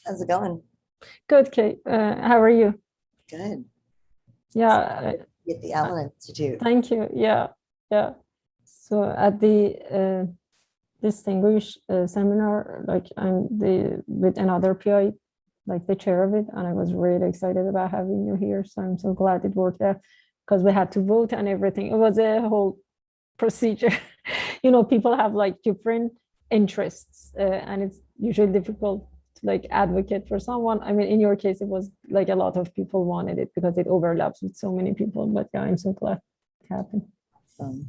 How's it going? Good, Kate. How are you? Good. Yeah, At the uh, Allen Institute. thank you. Yeah. So at the distinguished seminar, like I'm the with another PI, like the chair of it, and I was really excited about having you here. So I'm so glad it worked out because we had to vote and everything. It was a whole procedure. People have like different interests, and it's usually difficult to like advocate for someone. I mean, in your case, it was like a lot of people wanted it because it overlaps with so many people. But yeah, I'm so glad it happened. Um,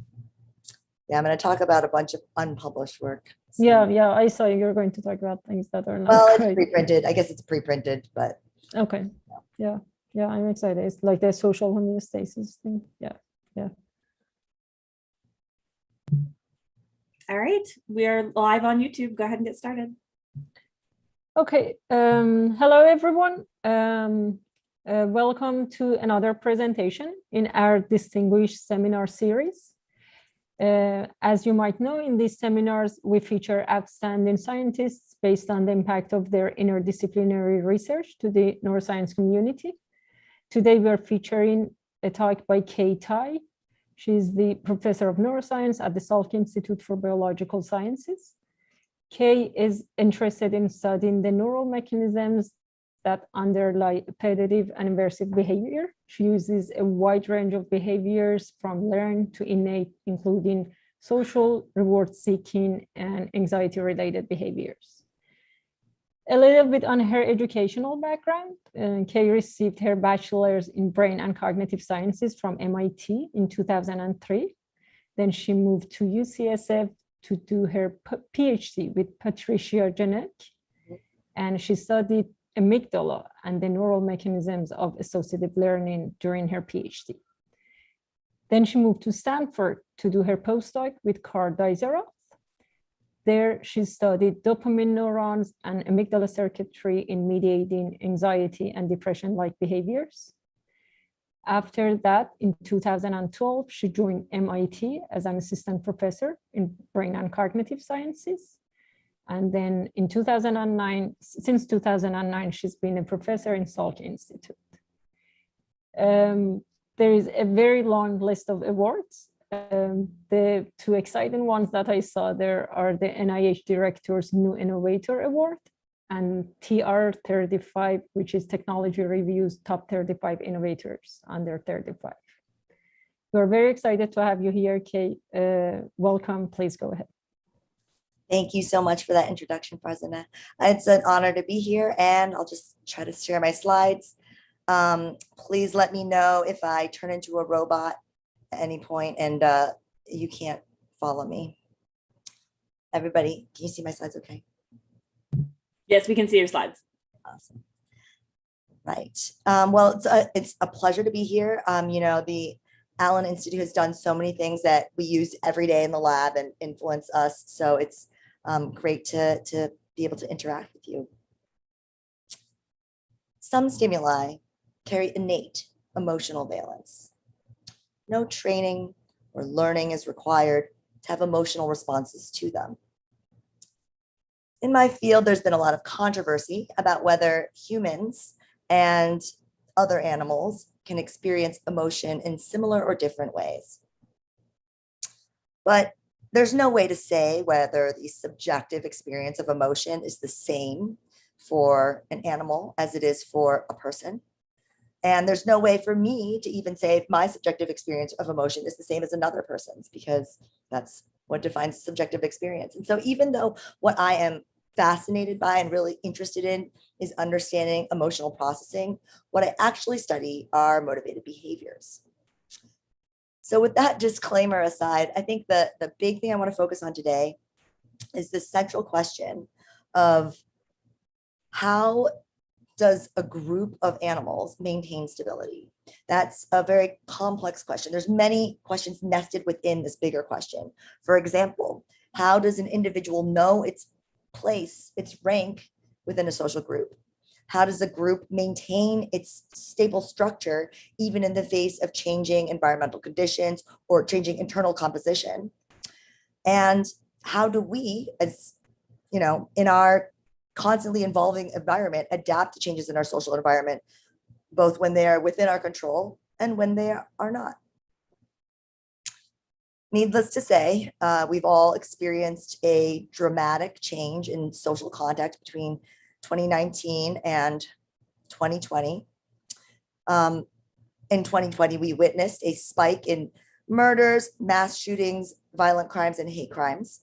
yeah, I'm going to talk about a bunch of unpublished work. Yeah, So, yeah, I saw you're going to talk about things that are not well, it's quite pre-printed. I guess it's pre-printed, but okay. Yeah, yeah, I'm excited. It's like the social homeostasis thing. Yeah. All right, we are live on YouTube. Go ahead and get started. Okay. Hello, everyone. Welcome to another presentation in our distinguished seminar series. As you might know, in these seminars, we feature outstanding scientists based on the impact of their interdisciplinary research to the neuroscience community. Today, we're featuring a talk by Kay Tai. She's the professor of neuroscience at the Salk Institute for Biological Sciences. Kay is interested in studying the neural mechanisms that underlie appetitive and aversive behavior. She uses a wide range of behaviors from learned to innate, including social, reward-seeking, and anxiety-related behaviors. A little bit on her educational background, Kay received her bachelor's in brain and cognitive sciences from MIT in 2003. Then she moved to UCSF to do her PhD with Patricia Janek, and she studied amygdala and the neural mechanisms of associative learning during her PhD. Then she moved to Stanford to do her postdoc with Carl Deiseroth. There, she studied dopamine neurons and amygdala circuitry in mediating anxiety and depression-like behaviors. After that, in 2012, she joined MIT as an assistant professor in brain and cognitive sciences. And then in 2009, since 2009, she's been a professor in Salk Institute. There is a very long list of awards. The two exciting ones that I saw there are the NIH Director's New Innovator Award and TR35, which is Technology Review's Top 35 Innovators under 35. We're very excited to have you here, Kay. Welcome, please go ahead. thank you so much for that introduction, Prasanna. It's an honor to be here, and I'll just try to share my slides. Please let me know if I turn into a robot at any point and you can't follow me. Everybody, can you see my slides okay? Yes, we can see your slides. Awesome. Right. Well, it's a pleasure to be here. The Allen Institute has done so many things that we use every day in the lab and influence us. So it's great to be able to interact with you. Some stimuli carry innate emotional valence. No training or learning is required to have emotional responses to them. In my field, there's been a lot of controversy about whether humans and other animals can experience emotion in similar or different ways. But there's no way to say whether the subjective experience of emotion is the same for an animal as it is for a person. And there's no way for me to even say if my subjective experience of emotion is the same as another person's, because that's what defines subjective experience. And so even though what I am fascinated by and really interested in is understanding emotional processing, what I actually study are motivated behaviors. So with that disclaimer aside, I think the big thing I want to focus on today is the central question of how does a group of animals maintain stability? That's a very complex question. There's many questions nested within this bigger question. For example, how does an individual know its place, its rank within a social group? How does a group maintain its stable structure even in the face of changing environmental conditions or changing internal composition? And how do we, as in our constantly evolving environment adapt to changes in our social environment, both when they are within our control and when they are not. Needless to say, we've all experienced a dramatic change in social contact between 2019 and 2020. In 2020, we witnessed a spike in murders, mass shootings, violent crimes, and hate crimes,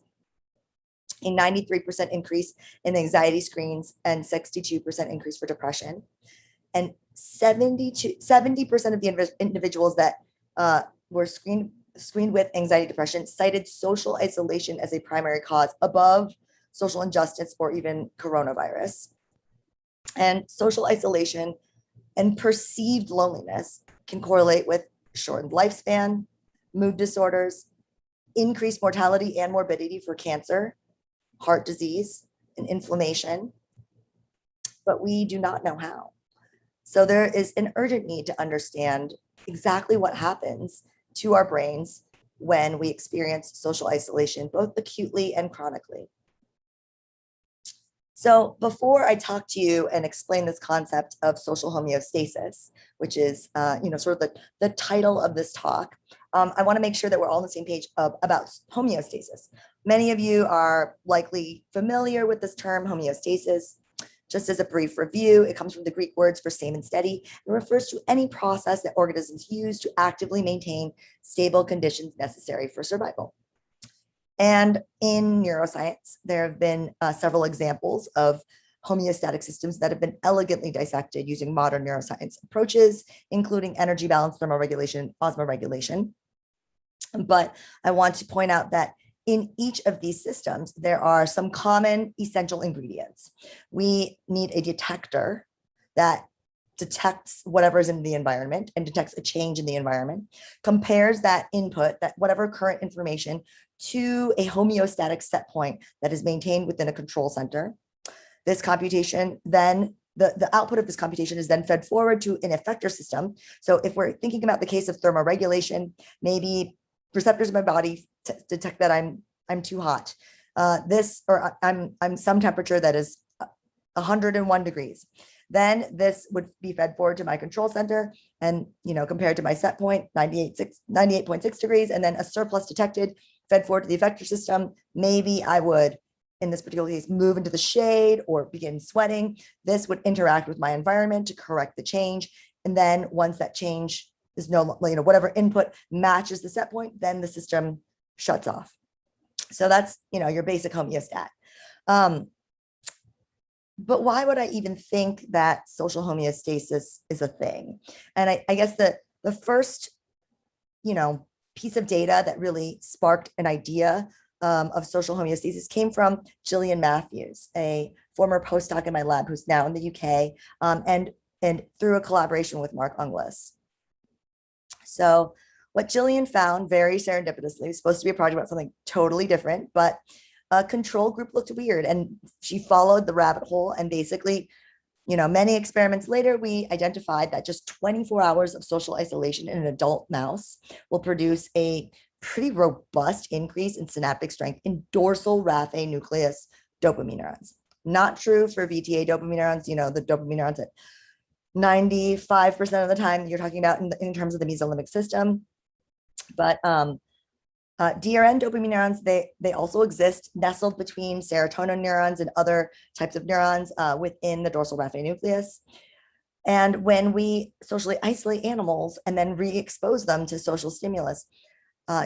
a 93% increase in anxiety screens, and 62% increase for depression. And 70% of the individuals that were screened with anxiety depression cited social isolation as a primary cause above social injustice or even coronavirus. And social isolation and perceived loneliness can correlate with shortened lifespan, mood disorders, increased mortality and morbidity for cancer, heart disease, and inflammation, but we do not know how. So there is an urgent need to understand exactly what happens to our brains when we experience social isolation, both acutely and chronically. So before I talk to you and explain this concept of social homeostasis, which is sort of the title of this talk, I want to make sure that we're all on the same page about homeostasis. Many of you are likely familiar with this term, homeostasis. Just as a brief review, it comes from the Greek words for same and steady and refers to any process that organisms use to actively maintain stable conditions necessary for survival. And in neuroscience, there have been several examples of homeostatic systems that have been elegantly dissected using modern neuroscience approaches, including energy balance, thermoregulation, osmoregulation. But I want to point out that in each of these systems, there are some common essential ingredients. We need a detector that detects whatever is in the environment and detects a change in the environment, compares that input, that whatever current information, to a homeostatic set point that is maintained within a control center. This computation then, the output of this computation is then fed forward to an effector system. So if we're thinking about the case of thermoregulation, maybe receptors in my body detect that I'm too hot. I'm some temperature that is 101 degrees. Then this would be fed forward to my control center and, compared to my set point, 98.6 degrees, and then a surplus detected, fed forward to the effector system. Maybe I would, in this particular case, move into the shade or begin sweating. This would interact with my environment to correct the change. And then once that change is whatever input matches the set point, then the system shuts off. So that's, your basic homeostat. But why would I even think that social homeostasis is a thing? And I guess the first, piece of data that really sparked an idea of social homeostasis came from Jillian Matthews, a former postdoc in my lab who's now in the UK, and through a collaboration with Mark Unglis. So what Jillian found very serendipitously, was supposed to be a project about something totally different, but a control group looked weird, and she followed the rabbit hole, and basically, many experiments later, we identified that just 24 hours of social isolation in an adult mouse will produce a pretty robust increase in synaptic strength in dorsal raphe nucleus dopamine neurons. Not true for VTA dopamine neurons, the dopamine neurons at 95% of the time you're talking about in terms of the mesolimbic system. But DRN dopamine neurons, they also exist nestled between serotonin neurons and other types of neurons within the dorsal raphe nucleus. And when we socially isolate animals and then re-expose them to social stimulus,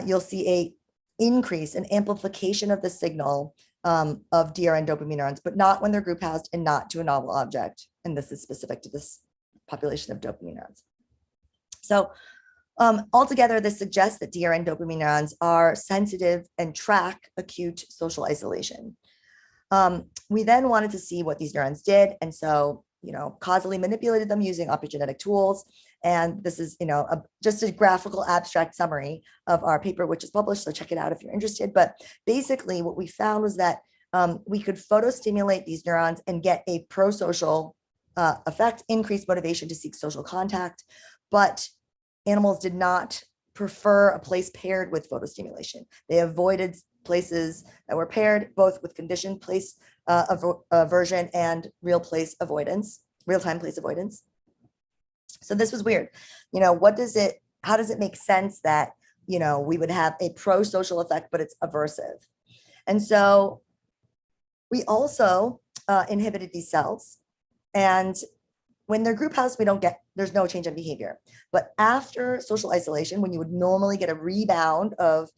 you'll see a increase in amplification of the signal of DRN dopamine neurons, but not when they're group housed and not to a novel object. And this is specific to this population of dopamine neurons. So altogether, this suggests that DRN dopamine neurons are sensitive and track acute social isolation. We then wanted to see what these neurons did. And so, causally manipulated them using optogenetic tools. And this is, just a graphical abstract summary of our paper, which is published. So check it out if you're interested. But basically what we found was that we could photostimulate these neurons and get a pro-social effect, increased motivation to seek social contact. But animals did not prefer a place paired with photostimulation. They avoided places that were paired both with conditioned place aversion and real-time place avoidance. So this was weird. How does it make sense that, we would have a pro-social effect, but it's aversive? And so we also inhibited these cells. And when they're group housed, there's no change in behavior. But after social isolation, when you would normally get a rebound of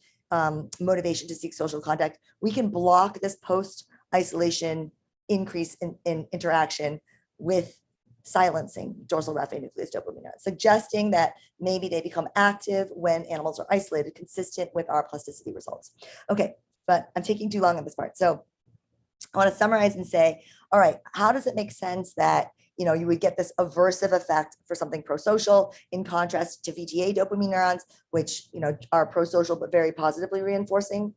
motivation to seek social contact, we can block this post-isolation increase in interaction with silencing dorsal raphe nucleus dopamine neurons, suggesting that maybe they become active when animals are isolated, consistent with our plasticity results. Okay, but I'm taking too long on this part. So I want to summarize and say, all right, how does it make sense that you would get this aversive effect for something pro-social in contrast to VTA dopamine neurons, which are pro-social but very positively reinforcing?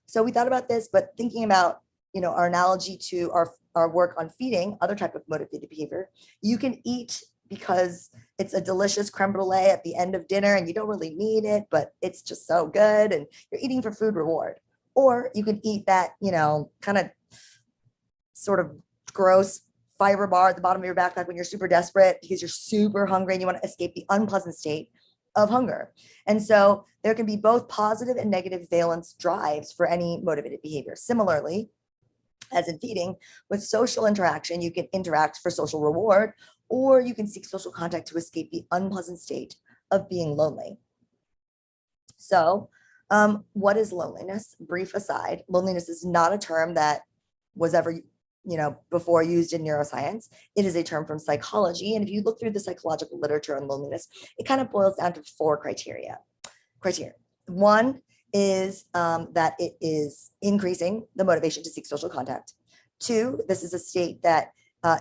So we thought about this, but thinking about our analogy to our work on feeding, other type of motivated behavior, you can eat because it's a delicious creme brulee at the end of dinner and you don't really need it, but it's just so good and you're eating for food reward. Or you can eat that, kind of sort of gross fiber bar at the bottom of your backpack when you're super desperate because you're super hungry and you want to escape the unpleasant state of hunger. And so there can be both positive and negative valence drives for any motivated behavior. Similarly, as in feeding, with social interaction, you can interact for social reward, or you can seek social contact to escape the unpleasant state of being lonely. So what is loneliness? Brief aside, loneliness is not a term that was ever before used in neuroscience. It is a term from psychology. And if you look through the psychological literature on loneliness, it kind of boils down to 4 criteria. One is that it is increasing the motivation to seek social contact. 2, this is a state that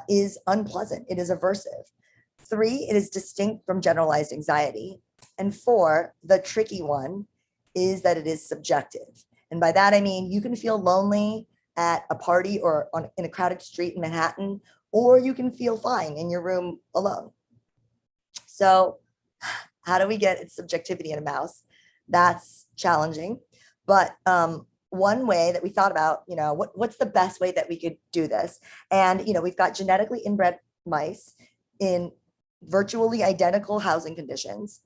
is unpleasant. It is aversive. 3, it is distinct from generalized anxiety. And 4, the tricky one, is that it is subjective. And by that, I mean, you can feel lonely at a party or in a crowded street in Manhattan, or you can feel fine in your room alone. So how do we get its subjectivity in a mouse? That's challenging. But one way that we thought about, what's the best way that we could do this? And, we've got genetically inbred mice in virtually identical housing conditions,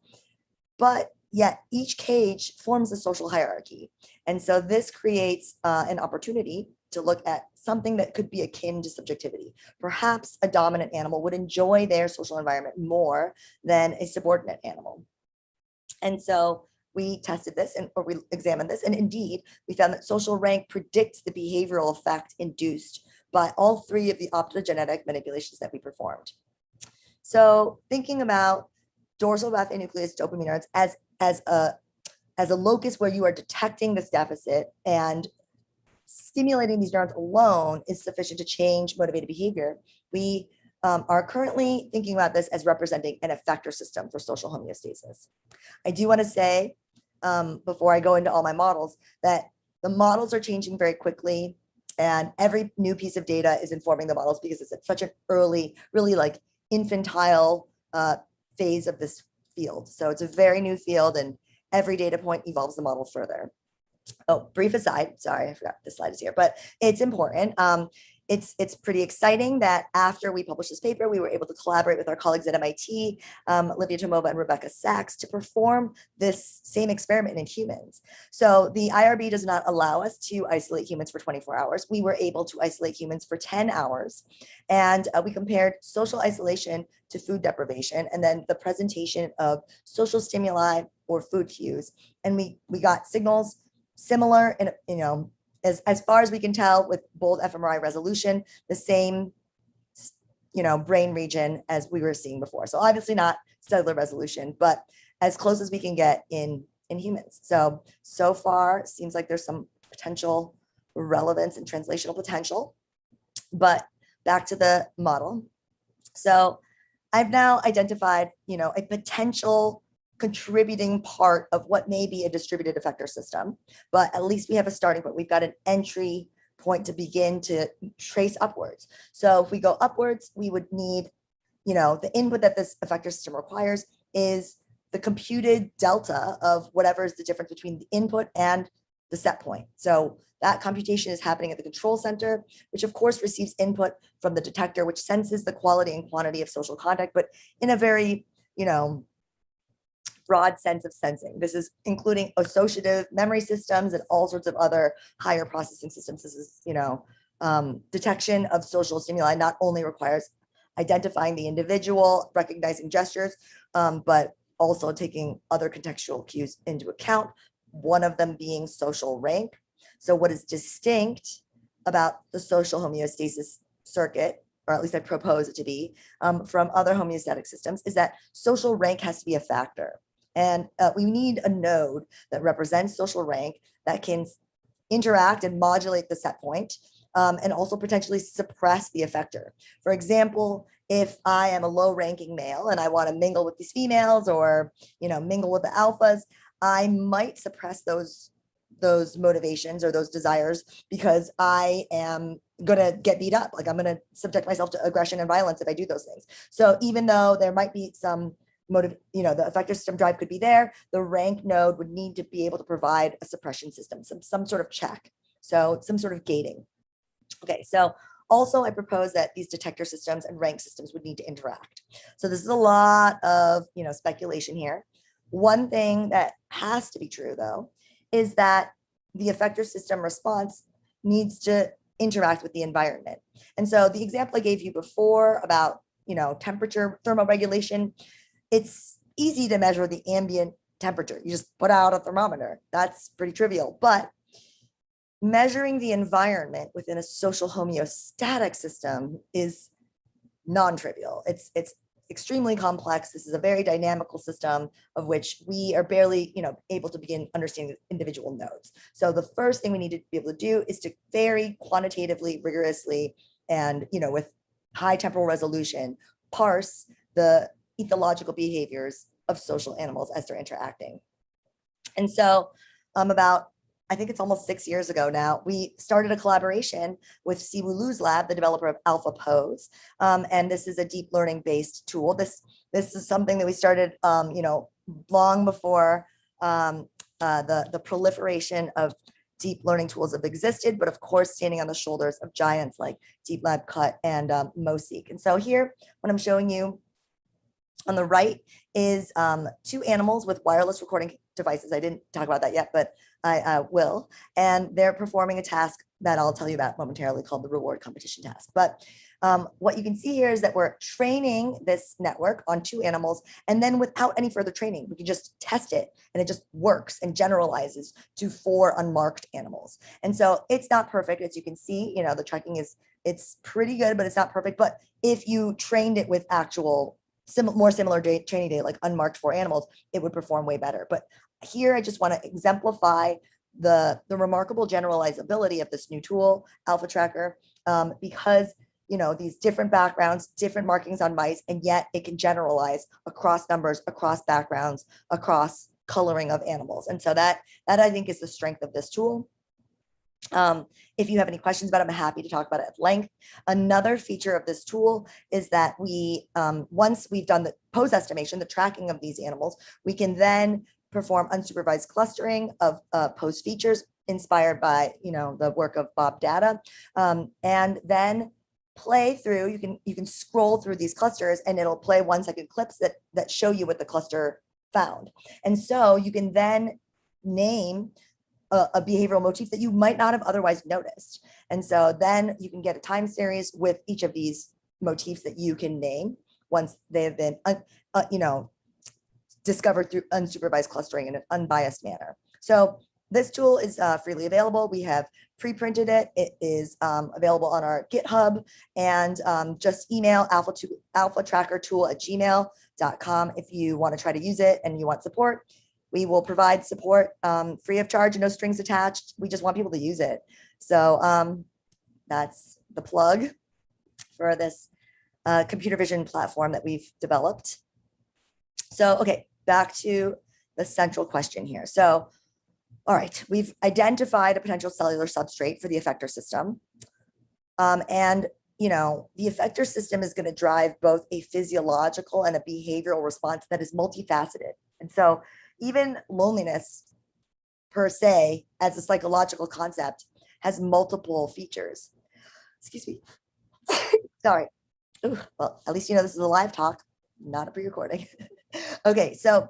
but yet each cage forms a social hierarchy. And so this creates an opportunity to look at something that could be akin to subjectivity. Perhaps a dominant animal would enjoy their social environment more than a subordinate animal. And so we tested this or we examined this, and indeed, we found that social rank predicts the behavioral effect induced by all 3 of the optogenetic manipulations that we performed. So thinking about dorsal raphe nucleus dopamine neurons as a locus where you are detecting this deficit, and stimulating these neurons alone is sufficient to change motivated behavior. We are currently thinking about this as representing an effector system for social homeostasis. I do want to say, before I go into all my models, that the models are changing very quickly, and every new piece of data is informing the models because it's at such an early, really like infantile phase of this field. So it's a very new field, and every data point evolves the model further. Oh, brief aside, sorry, I forgot the slide is here, but it's important. It's pretty exciting that after we published this paper, we were able to collaborate with our colleagues at MIT, Olivia Tomova and Rebecca Sachs, to perform this same experiment in humans. So the IRB does not allow us to isolate humans for 24 hours. We were able to isolate humans for 10 hours. And we compared social isolation to food deprivation, and then the presentation of social stimuli or food cues. And we got signals similar in, as far as we can tell, with bold fMRI resolution, the same, brain region as we were seeing before. So obviously not cellular resolution, but as close as we can get in humans. So far, it seems like there's some potential relevance and translational potential. But back to the model. So I've now identified, a potential contributing part of what may be a distributed effector system, but at least we have a starting point. We've got an entry point to begin to trace upwards. So if we go upwards, we would need, the input that this effector system requires is the computed delta of whatever is the difference between the input and the set point. So that computation is happening at the control center, which of course receives input from the detector, which senses the quality and quantity of social contact, but in a very, broad sense of sensing. This is including associative memory systems and all sorts of other higher processing systems. This is, detection of social stimuli not only requires identifying the individual, recognizing gestures, but also taking other contextual cues into account, one of them being social rank. So what is distinct about the social homeostasis circuit, or at least I propose it to be, from other homeostatic systems, is that social rank has to be a factor. And we need a node that represents social rank that can interact and modulate the set point, and also potentially suppress the effector. For example, if I am a low-ranking male and I want to mingle with these females or mingle with the alphas, I might suppress those motivations or those desires because I am gonna get beat up. Like I'm gonna subject myself to aggression and violence if I do those things. So even though there might be some motive, the effector system drive could be there, the rank node would need to be able to provide a suppression system, some sort of check. So some sort of gating. Okay, so also I propose that these detector systems and rank systems would need to interact. So this is a lot of speculation here. One thing that has to be true though is that the effector system response needs to interact with the environment. And so the example I gave you before about temperature thermoregulation, it's easy to measure the ambient temperature. You just put out a thermometer. That's pretty trivial. But measuring the environment within a social homeostatic system is non-trivial. It's extremely complex. This is a very dynamical system of which we are barely, able to begin understanding individual nodes. So the first thing we need to be able to do is to very quantitatively, rigorously, and with high temporal resolution, parse the ethological behaviors of social animals as they're interacting. And so I think it's almost 6 years ago now, we started a collaboration with Siwoo Lu's lab, the developer of AlphaPose. And this is a deep learning based tool. This is something that we started, long before the proliferation of deep learning tools have existed, but of course, standing on the shoulders of giants like DeepLab Cut and MoSeek. And so here, what I'm showing you on the right is 2 animals with wireless recording devices. I didn't talk about that yet, but I will. And they're performing a task that I'll tell you about momentarily called the reward competition task. But what you can see here is that we're training this network on 2 animals, and then without any further training, we can just test it and it just works and generalizes to 4 unmarked animals. And so it's not perfect, as you can see, the tracking it's pretty good, but it's not perfect. But if you trained it with actual more similar training data, like unmarked 4 animals, it would perform way better. But here, I just want to exemplify the remarkable generalizability of this new tool, Alpha Tracker, because these different backgrounds, different markings on mice, and yet it can generalize across numbers, across backgrounds, across coloring of animals. And so that I think is the strength of this tool. If you have any questions about it, I'm happy to talk about it at length. Another feature of this tool is that we, once we've done the pose estimation, the tracking of these animals, we can then perform unsupervised clustering of pose features inspired by the work of Bob Data, and then play through. You can scroll through these clusters, and it'll play 1-second clips that show you what the cluster found. And so you can then name a behavioral motif that you might not have otherwise noticed. And so then you can get a time series with each of these motifs that you can name once they have been, discovered through unsupervised clustering in an unbiased manner. So this tool is freely available. We have pre-printed it. It is available on our GitHub, and just email alphatrackertool@gmail.com if you want to try to use it and you want support. We will provide support free of charge and no strings attached. We just want people to use it. So that's the plug for this computer vision platform that we've developed. So, okay, back to the central question here. So, all right, we've identified a potential cellular substrate for the effector system. And, the effector system is going to drive both a physiological and a behavioral response that is multifaceted. And so even loneliness per se, as a psychological concept, has multiple features. Excuse me. Sorry. Ooh, well, at least you know this is a live talk, not a pre-recording. Okay, so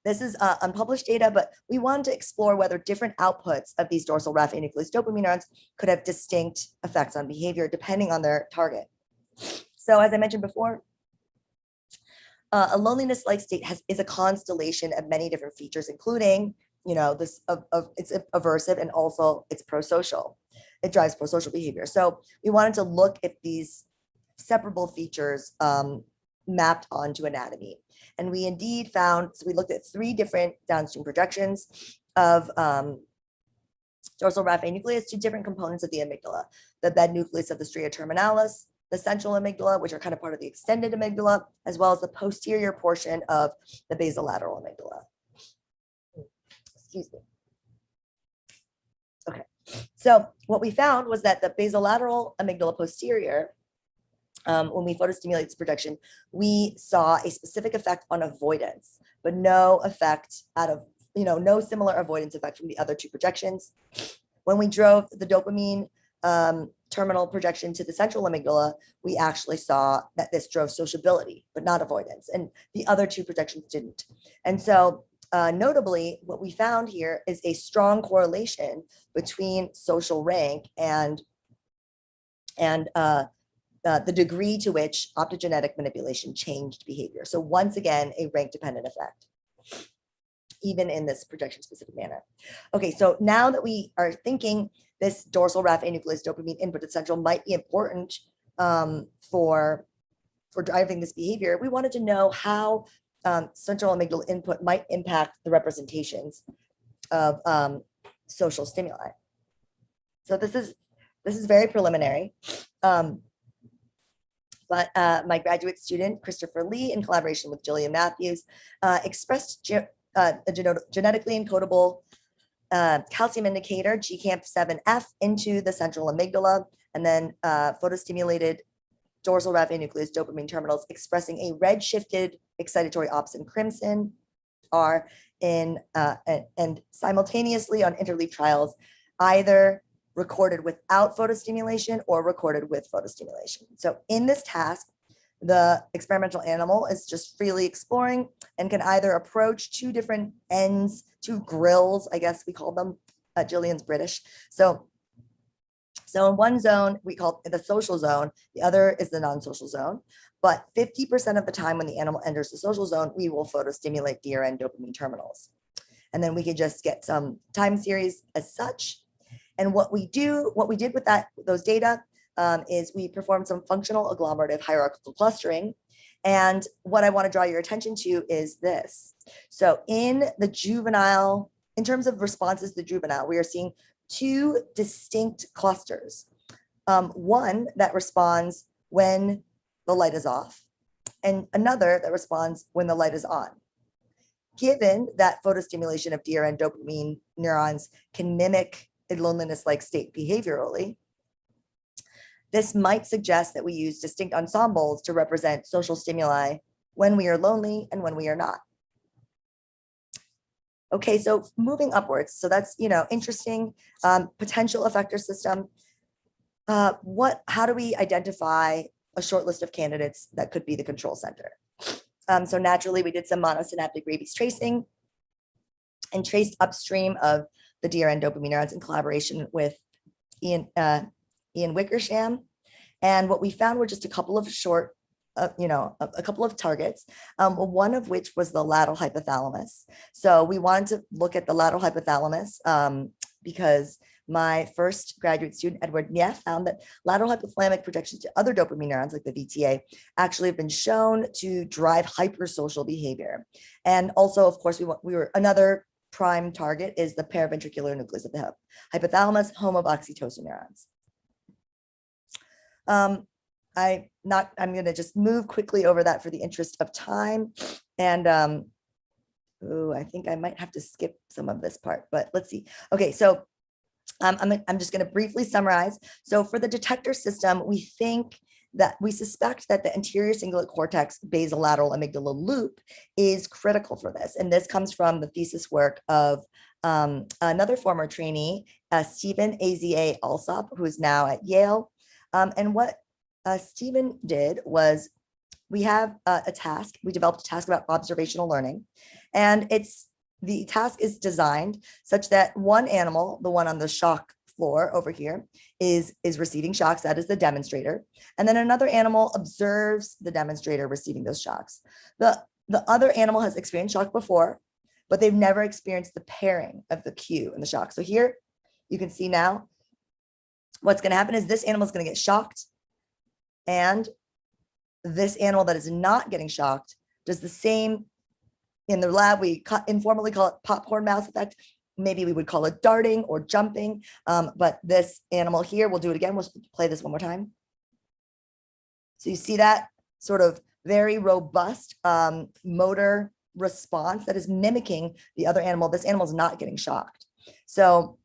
this is unpublished data, but we wanted to explore whether different outputs of these dorsal raphe nucleus dopamine neurons could have distinct effects on behavior depending on their target. So as I mentioned before, a loneliness-like state is a constellation of many different features, including, you know, this it's aversive and also it's prosocial. It drives prosocial behavior. So we wanted to look at these separable features mapped onto anatomy. And we indeed found, so we looked at 3 different downstream projections of dorsal raphe nucleus to different components of the amygdala, the bed nucleus of the stria terminalis, the central amygdala, which are kind of part of the extended amygdala, as well as the posterior portion of the basolateral amygdala. Excuse me. Okay, so what we found was that the basolateral amygdala posterior, when we photostimulate this projection, we saw a specific effect on avoidance, but no effect out of, you know, no similar avoidance effect from the other 2 projections. When we drove the dopamine terminal projection to the central amygdala, we actually saw that this drove sociability, but not avoidance. And the other 2 projections didn't. And so notably, what we found here is a strong correlation between social rank and the degree to which optogenetic manipulation changed behavior. So once again, a rank-dependent effect, even in this projection-specific manner. Okay, so now that we are thinking this dorsal raphe nucleus dopamine input to central might be important for driving this behavior, we wanted to know how central amygdala input might impact the representations of social stimuli. So this is very preliminary. But my graduate student, Christopher Lee, in collaboration with Jillian Matthews, expressed a genetically encodable calcium indicator, GCAMP7F, into the central amygdala, and then photostimulated dorsal raphe nucleus dopamine terminals expressing a red-shifted excitatory opsin crimson are in and simultaneously on interleaved trials, either recorded without photostimulation or recorded with photostimulation. So in this task, the experimental animal is just freely exploring and can either approach 2 different ends, 2 grills, I guess we call them. Jillian's British. So in one zone, we call it the social zone. The other is the non-social zone. But 50% of the time when the animal enters the social zone, we will photostimulate DRN dopamine terminals. And then we can just get some time series as such. And what we did with those data is we performed some functional agglomerative hierarchical clustering. And what I want to draw your attention to is this. So in the juvenile, in terms of responses to the juvenile, we are seeing 2 distinct clusters. One that responds when the light is off, and another that responds when the light is on. Given that photostimulation of DRN dopamine neurons can mimic a loneliness-like state behaviorally, this might suggest that we use distinct ensembles to represent social stimuli when we are lonely and when we are not. Okay, so moving upwards, so that's, you know, interesting. Potential effector system. How do we identify a short list of candidates that could be the control center? So naturally, we did some monosynaptic rabies tracing and traced upstream of the DRN dopamine neurons in collaboration with Ian Wickersham. And what we found were just a couple of short, a couple of targets, one of which was the lateral hypothalamus. So we wanted to look at the lateral hypothalamus because my first graduate student, Edward Neff, found that lateral hypothalamic projections to other dopamine neurons like the VTA actually have been shown to drive hypersocial behavior. And also, of course, another prime target is the paraventricular nucleus of the hypothalamus, home of oxytocin neurons. I'm going to just move quickly over that for the interest of time. And I think I might have to skip some of this part, but let's see. Okay, so I'm just going to briefly summarize. So for the detector system, we think that we suspect that the anterior cingulate cortex basolateral amygdala loop is critical for this. And this comes from the thesis work of another former trainee, Stephen Aza Alsop, who is now at Yale. And what Stephen did was we have a task. We developed a task about observational learning. And the task is designed such that one animal, the one on the shock floor over here, is receiving shocks. That is the demonstrator. And then another animal observes the demonstrator receiving those shocks. The other animal has experienced shock before, but they've never experienced the pairing of the cue and the shock. So here you can see now what's going to happen is this animal is going to get shocked, and this animal that is not getting shocked does the same. In the lab, we informally call it popcorn mouse effect. Maybe we would call it darting or jumping. But this animal here, we'll do it again. We'll play this one more time. So you see that sort of very robust motor response that is mimicking the other animal. This animal is not getting shocked. So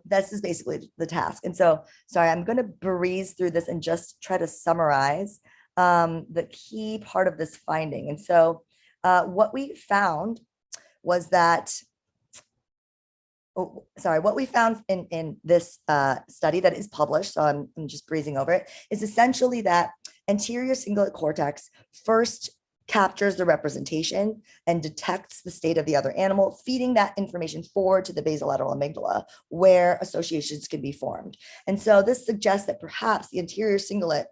this is basically the task. And so, sorry, I'm going to breeze through this and just try to summarize the key part of this finding. And so what we found was that, what we found in this study that is published, so I'm just breezing over it, is essentially that anterior cingulate cortex first captures the representation and detects the state of the other animal, feeding that information forward to the basolateral amygdala, where associations can be formed. And so this suggests that perhaps the anterior cingulate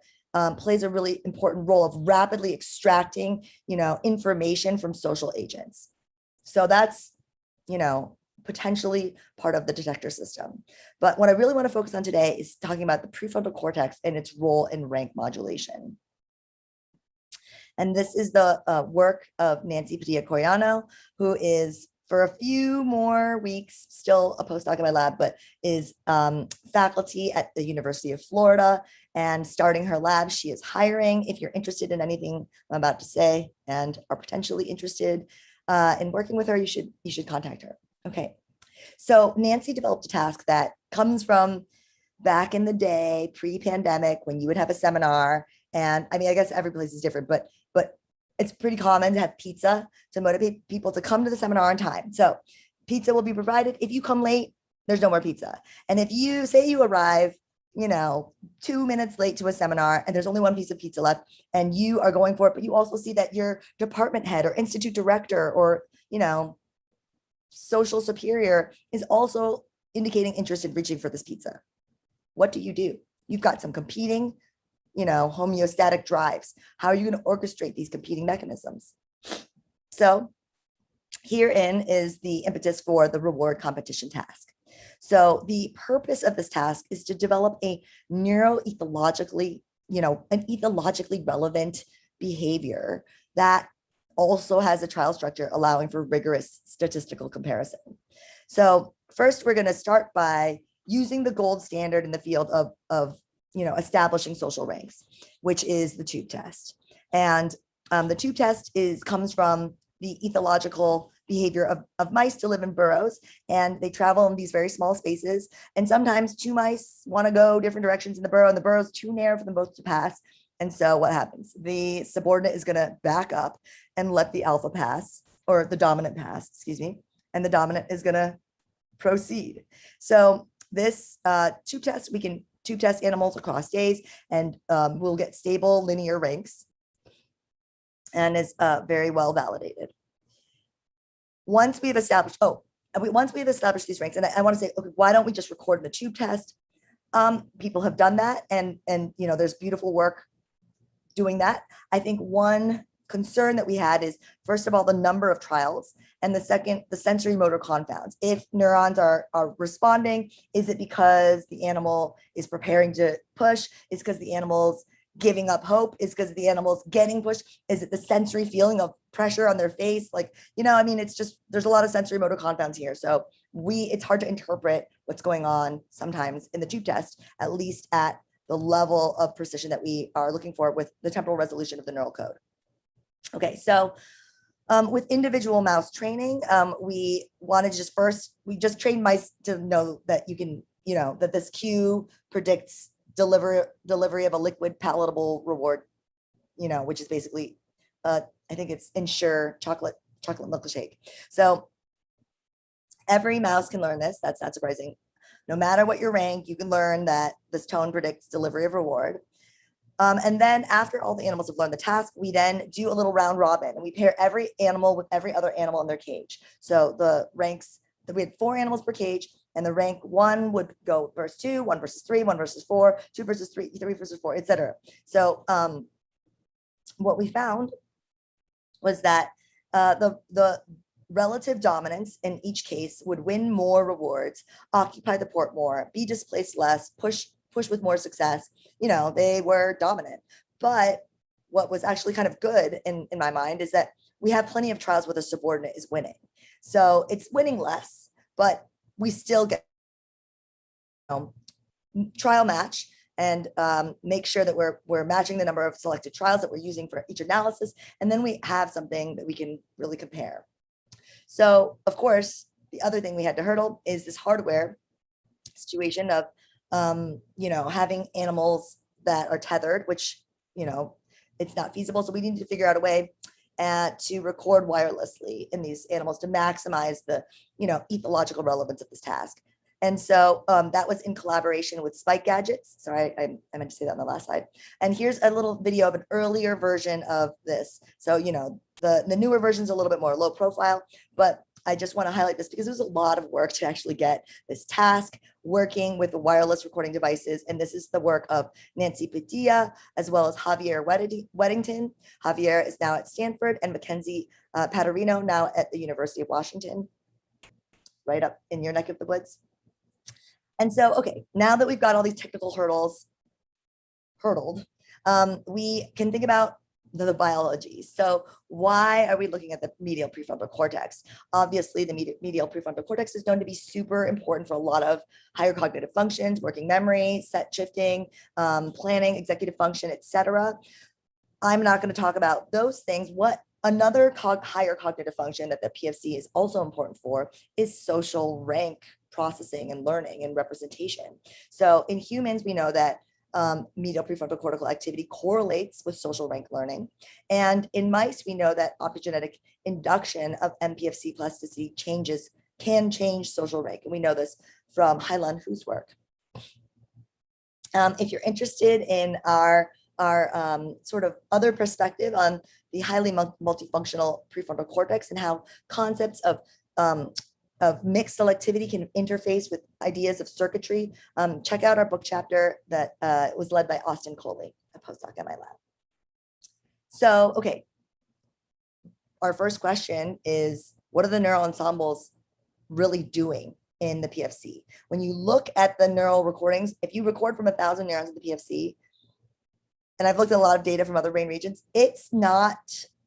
plays a really important role of rapidly extracting, information from social agents. So that's, potentially part of the detector system. But what I really want to focus on today is talking about the prefrontal cortex and its role in rank modulation. And this is the work of Nancy Padilla-Coriano, who is, for a few more weeks, still a postdoc in my lab, but is faculty at the University of Florida and starting her lab. She is hiring. If you're interested in anything I'm about to say and are potentially interested in working with her, you should contact her. Okay, so Nancy developed a task that comes from back in the day, pre-pandemic, when you would have a seminar. And I mean, I guess every place is different, but it's pretty common to have pizza to motivate people to come to the seminar on time. So pizza will be provided. If you come late, there's no more pizza. And if you say you arrive, 2 minutes late to a seminar and there's only one piece of pizza left and you are going for it, but you also see that your department head or institute director or, social superior is also indicating interest in reaching for this pizza. What do? You've got some competing homeostatic drives. How are you going to orchestrate these competing mechanisms? So herein is the impetus for the reward competition task. So the purpose of this task is to develop a neuroethologically, an ethologically relevant behavior that also has a trial structure allowing for rigorous statistical comparison. So first, we're going to start by using the gold standard in the field of establishing social ranks, which is the tube test. And the tube test comes from the ethological behavior of mice to live in burrows, and they travel in these very small spaces. And sometimes two mice want to go different directions in the burrow, and the burrow is too narrow for them both to pass. And so what happens? The subordinate is going to back up and let the alpha pass, or the dominant pass, and the dominant is going to proceed. So this tube test, we can tube test animals across days, and we'll get stable linear ranks, and is very well validated. Once we've established, these ranks, and I want to say, okay, why don't we just record the tube test? People have done that, and there's beautiful work doing that. I think one concern that we had is, first of all, the number of trials, and the second, the sensory motor confounds. If neurons are responding, is it because the animal is preparing to push? Is it because the animal's giving up hope? Is it because the animal's getting pushed? Is it the sensory feeling of pressure on their face? It's just, there's a lot of sensory motor confounds here. So it's hard to interpret what's going on sometimes in the tube test, at least at the level of precision that we are looking for with the temporal resolution of the neural code. Okay, so with individual mouse training, we wanted to just train mice to know that you can, that this cue predicts delivery of a liquid palatable reward, which is basically, I think it's ensure chocolate milkshake. So every mouse can learn this. That's not surprising. No matter what your rank, you can learn that this tone predicts delivery of reward. And then after all the animals have learned the task, we then do a little round robin and we pair every animal with every other animal in their cage. So the ranks, we had 4 animals per cage, and the rank 1 would go versus 2, 1 versus 3, 1 versus 4, 2 versus 3, 3 versus 4, etc. So what we found was that the relative dominance in each case would win more rewards, occupy the port more, be displaced less, push with more success. They were dominant. But what was actually kind of good in my mind is that we have plenty of trials where the subordinate is winning. So it's winning less, but we still get trial match and make sure that we're matching the number of selected trials that we're using for each analysis. And then we have something that we can really compare. So of course, the other thing we had to hurdle is this hardware situation of, having animals that are tethered, which, it's not feasible. So we need to figure out a way to record wirelessly in these animals to maximize the, ethological relevance of this task. And so that was in collaboration with Spike Gadgets. Sorry, I meant to say that on the last slide. And here's a little video of an earlier version of this. So, the newer version's a little bit more low profile, but I just want to highlight this because there's a lot of work to actually get this task working with the wireless recording devices. And this is the work of Nancy Padilla, as well as Javier Weddington. Javier is now at Stanford, and Mackenzie Paterino now at the University of Washington, right up in your neck of the woods. And so, okay, now that we've got all these technical hurdled, we can think about the biology. So why are we looking at the medial prefrontal cortex? Obviously, the medial prefrontal cortex is known to be super important for a lot of higher cognitive functions, working memory, set shifting, planning, executive function, etc. I'm not going to talk about those things. What another higher cognitive function that the PFC is also important for is social rank processing and learning and representation. So in humans, we know that medial prefrontal cortical activity correlates with social rank learning. And in mice, we know that optogenetic induction of Npfc plasticity can change social rank. And we know this from Hai-Lan Hu's work. If you're interested in our sort of other perspective on the highly multifunctional prefrontal cortex and how concepts of mixed selectivity can interface with ideas of circuitry, check out our book chapter that was led by Austin Coley, a postdoc at my lab. So, okay, our first question is, what are the neural ensembles really doing in the PFC? When you look at the neural recordings, if you record from 1,000 neurons in the PFC, and I've looked at a lot of data from other brain regions, it's not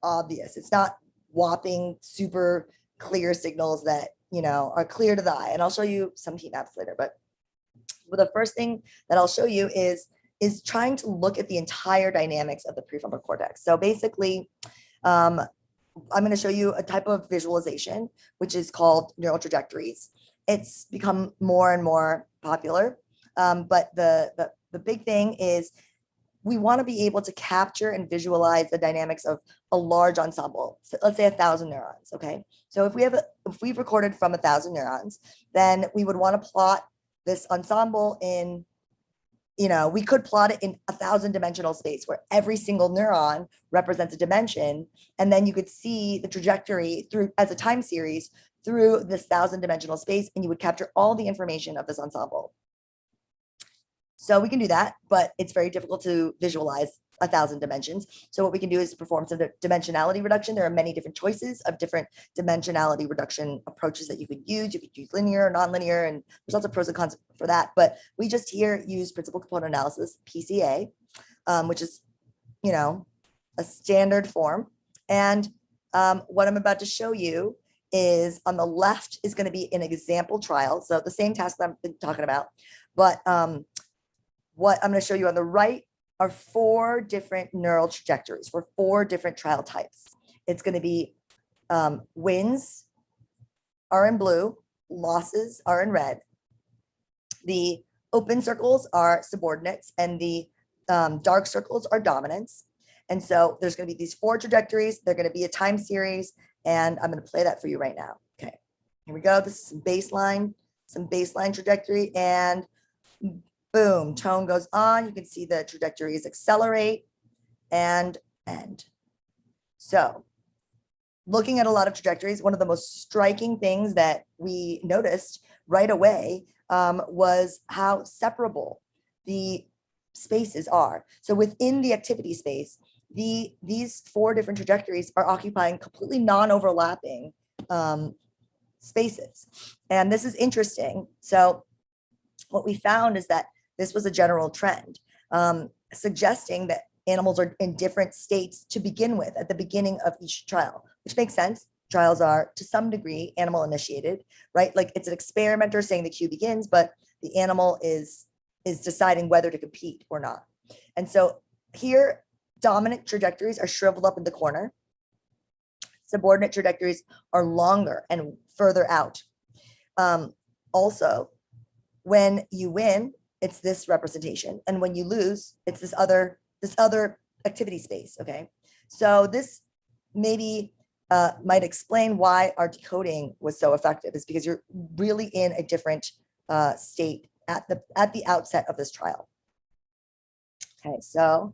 obvious. It's not whopping, super clear signals that are clear to the eye. And I'll show you some heat maps later. But the first thing that I'll show you is trying to look at the entire dynamics of the prefrontal cortex. So basically, I'm going to show you a type of visualization, which is called neural trajectories. It's become more and more popular. But the big thing is we want to be able to capture and visualize the dynamics of a large ensemble. So let's say 1,000 neurons. Okay. So if we've recorded from 1,000 neurons, then we would want to plot this ensemble in, we could plot it in 1,000 dimensional space where every single neuron represents a dimension. And then you could see the trajectory through as a time series through this 1,000 dimensional space, and you would capture all the information of this ensemble. So we can do that, but it's very difficult to visualize 1,000 dimensions. So what we can do is perform some dimensionality reduction. There are many different choices of different dimensionality reduction approaches that you could use. You could use linear or nonlinear, and there's lots of pros and cons for that. But we just here use principal component analysis, PCA, which is, a standard form. And what I'm about to show you is on the left is going to be an example trial. So the same task that I've been talking about, but what I'm going to show you on the right are 4 different neural trajectories for 4 different trial types. It's going to be wins are in blue, losses are in red. The open circles are subordinates and the dark circles are dominants. And so there's going to be these 4 trajectories. They're going to be a time series, and I'm going to play that for you right now. Okay, here we go. This is some baseline trajectory, and boom, tone goes on. You can see the trajectories accelerate and end. So looking at a lot of trajectories, one of the most striking things that we noticed right away was how separable the spaces are. So within the activity space, these 4 different trajectories are occupying completely non-overlapping spaces. And this is interesting. So what we found is that this was a general trend, suggesting that animals are in different states to begin with at the beginning of each trial, which makes sense. Trials are to some degree animal initiated, right? Like it's an experimenter saying the cue begins, but the animal is deciding whether to compete or not. And so here, dominant trajectories are shriveled up in the corner. Subordinate trajectories are longer and further out. Also, when you win, it's this representation. And when you lose, it's this other activity space, okay? So this maybe might explain why our decoding was so effective, is because you're really in a different state at the outset of this trial. Okay, so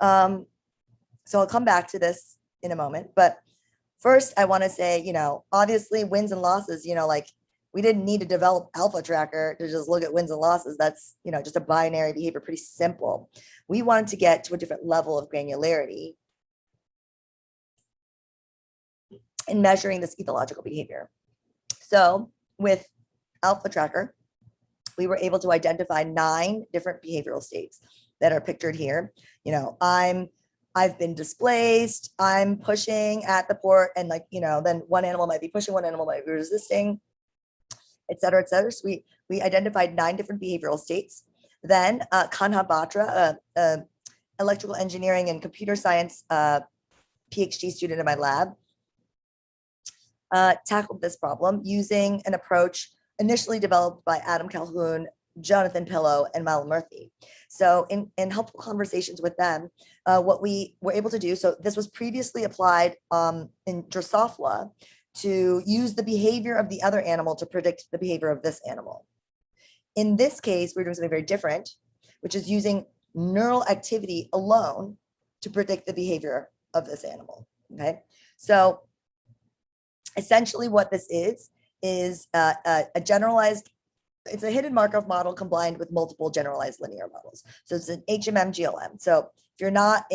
I'll come back to this in a moment, but first I want to say, obviously wins and losses, like we didn't need to develop alpha tracker to just look at wins and losses. That's, just a binary behavior, pretty simple. We wanted to get to a different level of granularity in measuring this ethological behavior. So with alpha tracker, we were able to identify 9 different behavioral states that are pictured here. I've been displaced, I'm pushing at the port, and then one animal might be pushing, one animal might be resisting, et cetera, et cetera. So we identified 9 different behavioral states. Then Kanha Batra, electrical engineering and computer science PhD student in my lab, tackled this problem using an approach initially developed by Adam Calhoun, Jonathan Pillow, and Mal Murthy. So in helpful conversations with them, what we were able to do, so this was previously applied in Drosophila to use the behavior of the other animal to predict the behavior of this animal. In this case, we're doing something very different, which is using neural activity alone to predict the behavior of this animal, okay? So essentially what this is a generalized, it's a hidden Markov model combined with multiple generalized linear models. So it's an HMM GLM. So if you're not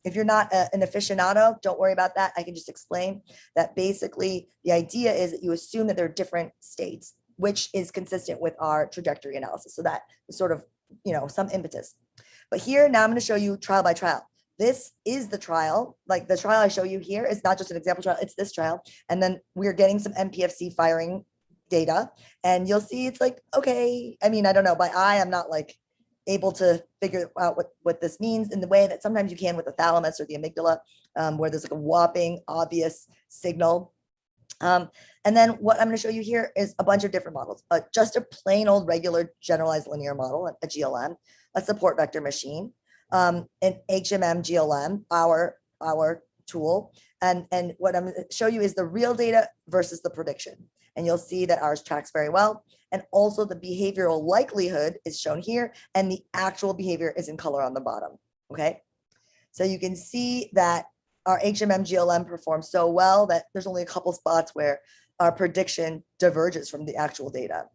if you're not an aficionado, don't worry about that. I can just explain that basically the idea is that you assume that there are different states, which is consistent with our trajectory analysis. So that is sort of, some impetus. But here, now I'm going to show you trial by trial. This is the trial. Like the trial I show you here is not just an example trial, it's this trial. And then we're getting some Npfc firing data. And you'll see it's like, okay, I don't know, by eye, I'm not like able to figure out what this means in the way that sometimes you can with the thalamus or the amygdala, where there's like a whopping obvious signal. And then what I'm going to show you here is a bunch of different models, just a plain old regular generalized linear model, a GLM, a support vector machine, an HMM GLM, our tool. And what I'm going to show you is the real data versus the prediction. And you'll see that ours tracks very well. And also the behavioral likelihood is shown here, and the actual behavior is in color on the bottom, okay? So you can see that our HMM GLM performs so well that there's only a couple spots where our prediction diverges from the actual data,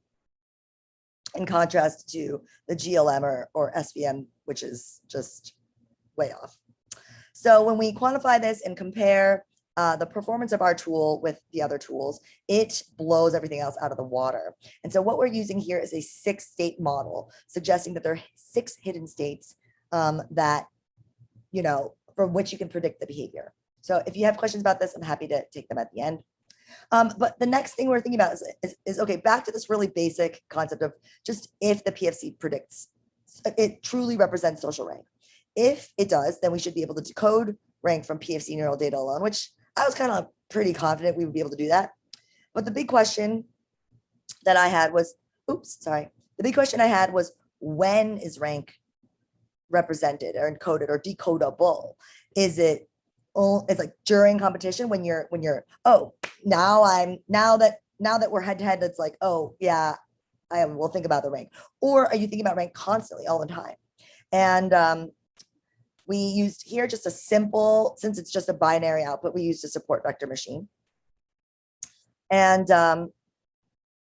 in contrast to the GLM or SVM, which is just way off. So when we quantify this and compare the performance of our tool with the other tools, it blows everything else out of the water. And so what we're using here is a 6-state model, suggesting that there are 6 hidden states that, from which you can predict the behavior. So if you have questions about this, I'm happy to take them at the end. But the next thing we're thinking about is okay, back to this really basic concept of just if the PFC predicts, it truly represents social rank. If it does, then we should be able to decode rank from PFC neural data alone, which I was kind of pretty confident we would be able to do that. But the big question that I had was, the big question I had was, when is rank represented or encoded or decodable? Is it, it's like during competition when you're, oh, now that we're head to head, it's like, oh yeah, I will think about the rank. Or are you thinking about rank constantly all the time? And we used here just a simple, since it's just a binary output, we used a support vector machine. And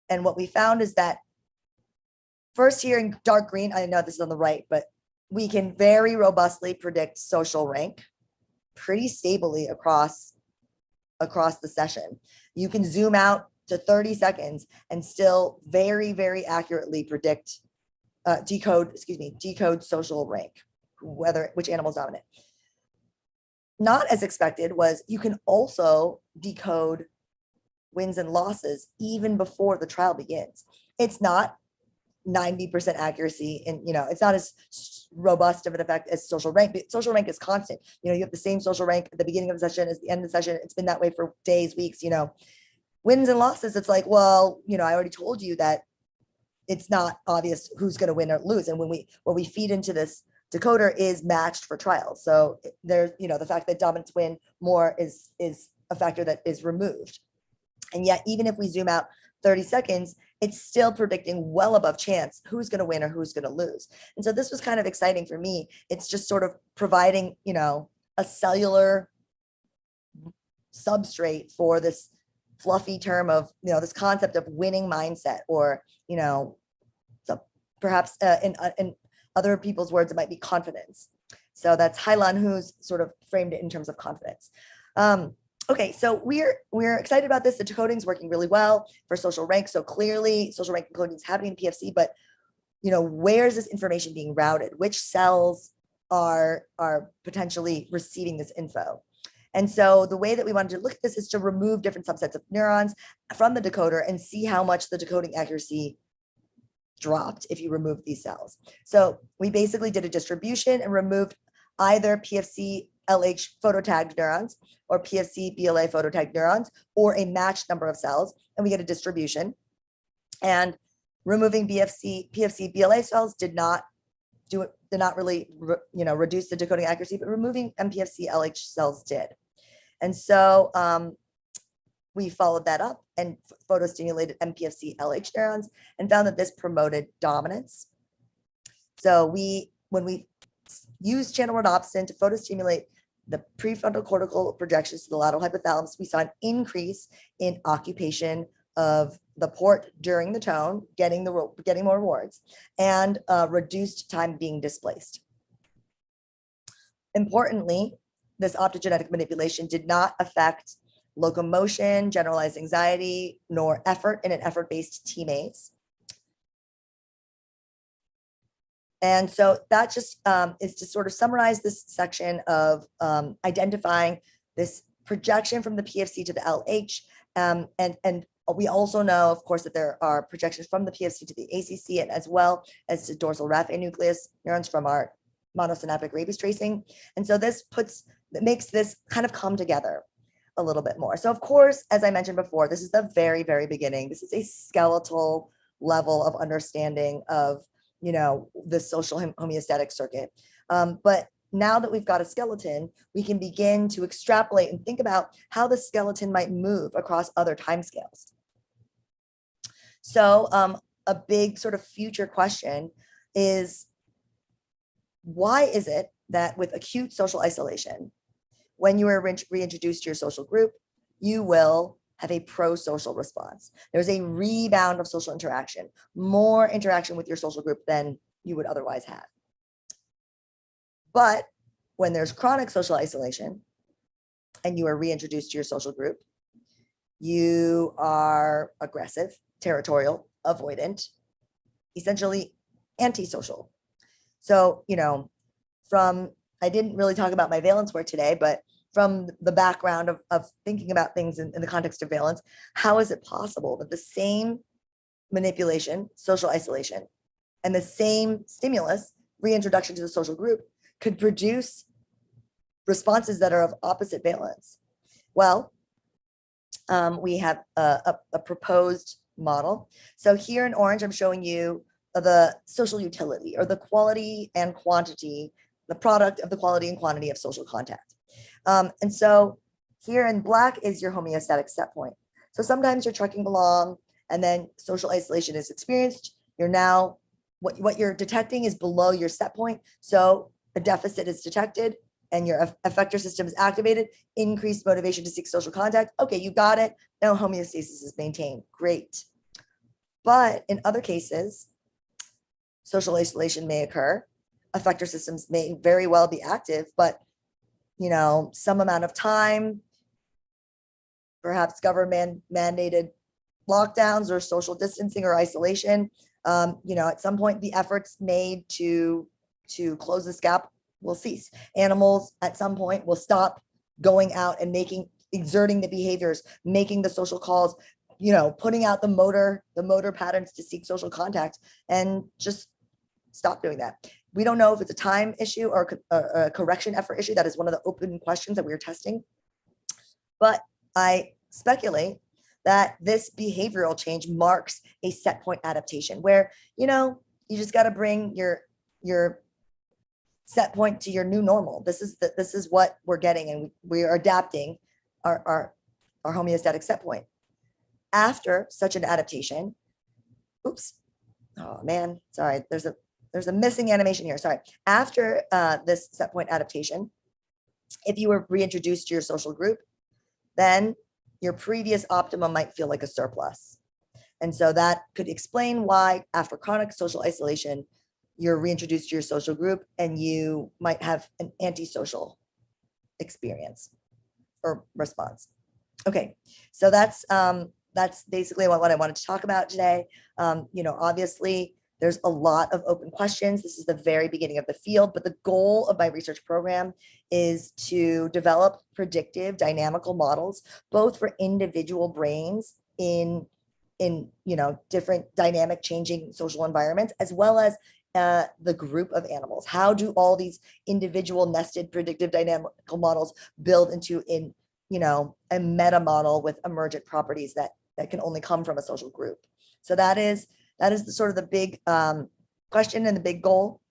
what we found is that first here in dark green, I know this is on the right, but we can very robustly predict social rank pretty stably across the session. You can zoom out to 30 seconds and still very, very accurately predict, decode social rank, which animals dominate. Not as expected was you can also decode wins and losses even before the trial begins. It's not 90% accuracy, and it's not as robust of an effect as social rank, but social rank is constant. You have the same social rank at the beginning of the session as the end of the session. It's been that way for days, weeks. Wins and losses, it's like, well, I already told you that it's not obvious who's going to win or lose. And what we feed into this decoder is matched for trials. So there's, the fact that dominants win more is a factor that is removed. And yet, even if we zoom out 30 seconds, it's still predicting well above chance who's going to win or who's going to lose. And so this was kind of exciting for me. It's just sort of providing, a cellular substrate for this fluffy term of, this concept of winning mindset, or, so perhaps in other people's words, it might be confidence. So that's Hailan who's sort of framed it in terms of confidence. Okay, so we're excited about this. The decoding is working really well for social rank. So clearly social rank encoding is happening in PFC, but where's this information being routed? Which cells are potentially receiving this info? And so the way that we wanted to look at this is to remove different subsets of neurons from the decoder and see how much the decoding accuracy dropped if you remove these cells. So we basically did a distribution and removed either PFC LH phototagged neurons or PFC BLA phototagged neurons, or a matched number of cells, and we get a distribution. And removing PFC BLA cells did not really reduce the decoding accuracy, but removing MPFC LH cells did. And so we followed that up and photostimulated MPFC LH neurons and found that this promoted dominance. So when we used channel rhodopsin to photostimulate the prefrontal cortical projections to the lateral hypothalamus, we saw an increase in occupation of the port during the tone, getting more rewards, and reduced time being displaced. Importantly, this optogenetic manipulation did not affect locomotion, generalized anxiety, nor effort in an effort-based team maze. And so that just is to sort of summarize this section of identifying this projection from the PFC to the LH. And we also know, of course, that there are projections from the PFC to the ACC, and as well as to dorsal raphe nucleus neurons from our monosynaptic rabies tracing. And so this makes this kind of come together a little bit more. So of course, as I mentioned before, this is the very, very beginning. This is a skeletal level of understanding of the social homeostatic circuit. But now that we've got a skeleton, we can begin to extrapolate and think about how the skeleton might move across other timescales. So a big sort of future question is, why is it that with acute social isolation, when you are reintroduced to your social group, you will have a pro-social response? There's a rebound of social interaction, more interaction with your social group than you would otherwise have. But when there's chronic social isolation and you are reintroduced to your social group, you are aggressive, territorial, avoidant, essentially antisocial. So, I didn't really talk about my valence work today, but from the background of thinking about things in the context of valence, how is it possible that the same manipulation, social isolation, and the same stimulus, reintroduction to the social group, could produce responses that are of opposite valence? Well, we have a proposed model. So here in orange, I'm showing you the social utility, or the quality and quantity, the product of the quality and quantity of social contact. And so here in black is your homeostatic set point. So sometimes you're trucking along and then social isolation is experienced. You're now, what you're detecting is below your set point. So a deficit is detected and your effector system is activated, increased motivation to seek social contact. Okay, you got it. Now homeostasis is maintained. Great. But in other cases, social isolation may occur. Effector systems may very well be active, but some amount of time, perhaps government mandated lockdowns or social distancing or isolation, at some point the efforts made to close this gap will cease. Animals at some point will stop going out and exerting the behaviors, making the social calls, putting out the motor patterns to seek social contact, and just stop doing that. We don't know if it's a time issue or a correction effort issue. That is one of the open questions that we are testing. But I speculate that this behavioral change marks a set point adaptation where, you just got to bring your set point to your new normal. This is what we're getting, and we are adapting our homeostatic set point. After such an adaptation, oops, oh man, sorry, there's a missing animation here, sorry. After this set point adaptation, if you were reintroduced to your social group, then your previous optimum might feel like a surplus. And so that could explain why after chronic social isolation, you're reintroduced to your social group and you might have an antisocial experience or response. Okay, so that's basically what I wanted to talk about today. Obviously, there's a lot of open questions. This is the very beginning of the field, but the goal of my research program is to develop predictive dynamical models, both for individual brains in different dynamic changing social environments, as well as the group of animals. How do all these individual nested predictive dynamical models build into a meta model with emergent properties that can only come from a social group? So that is the big question and the big goal.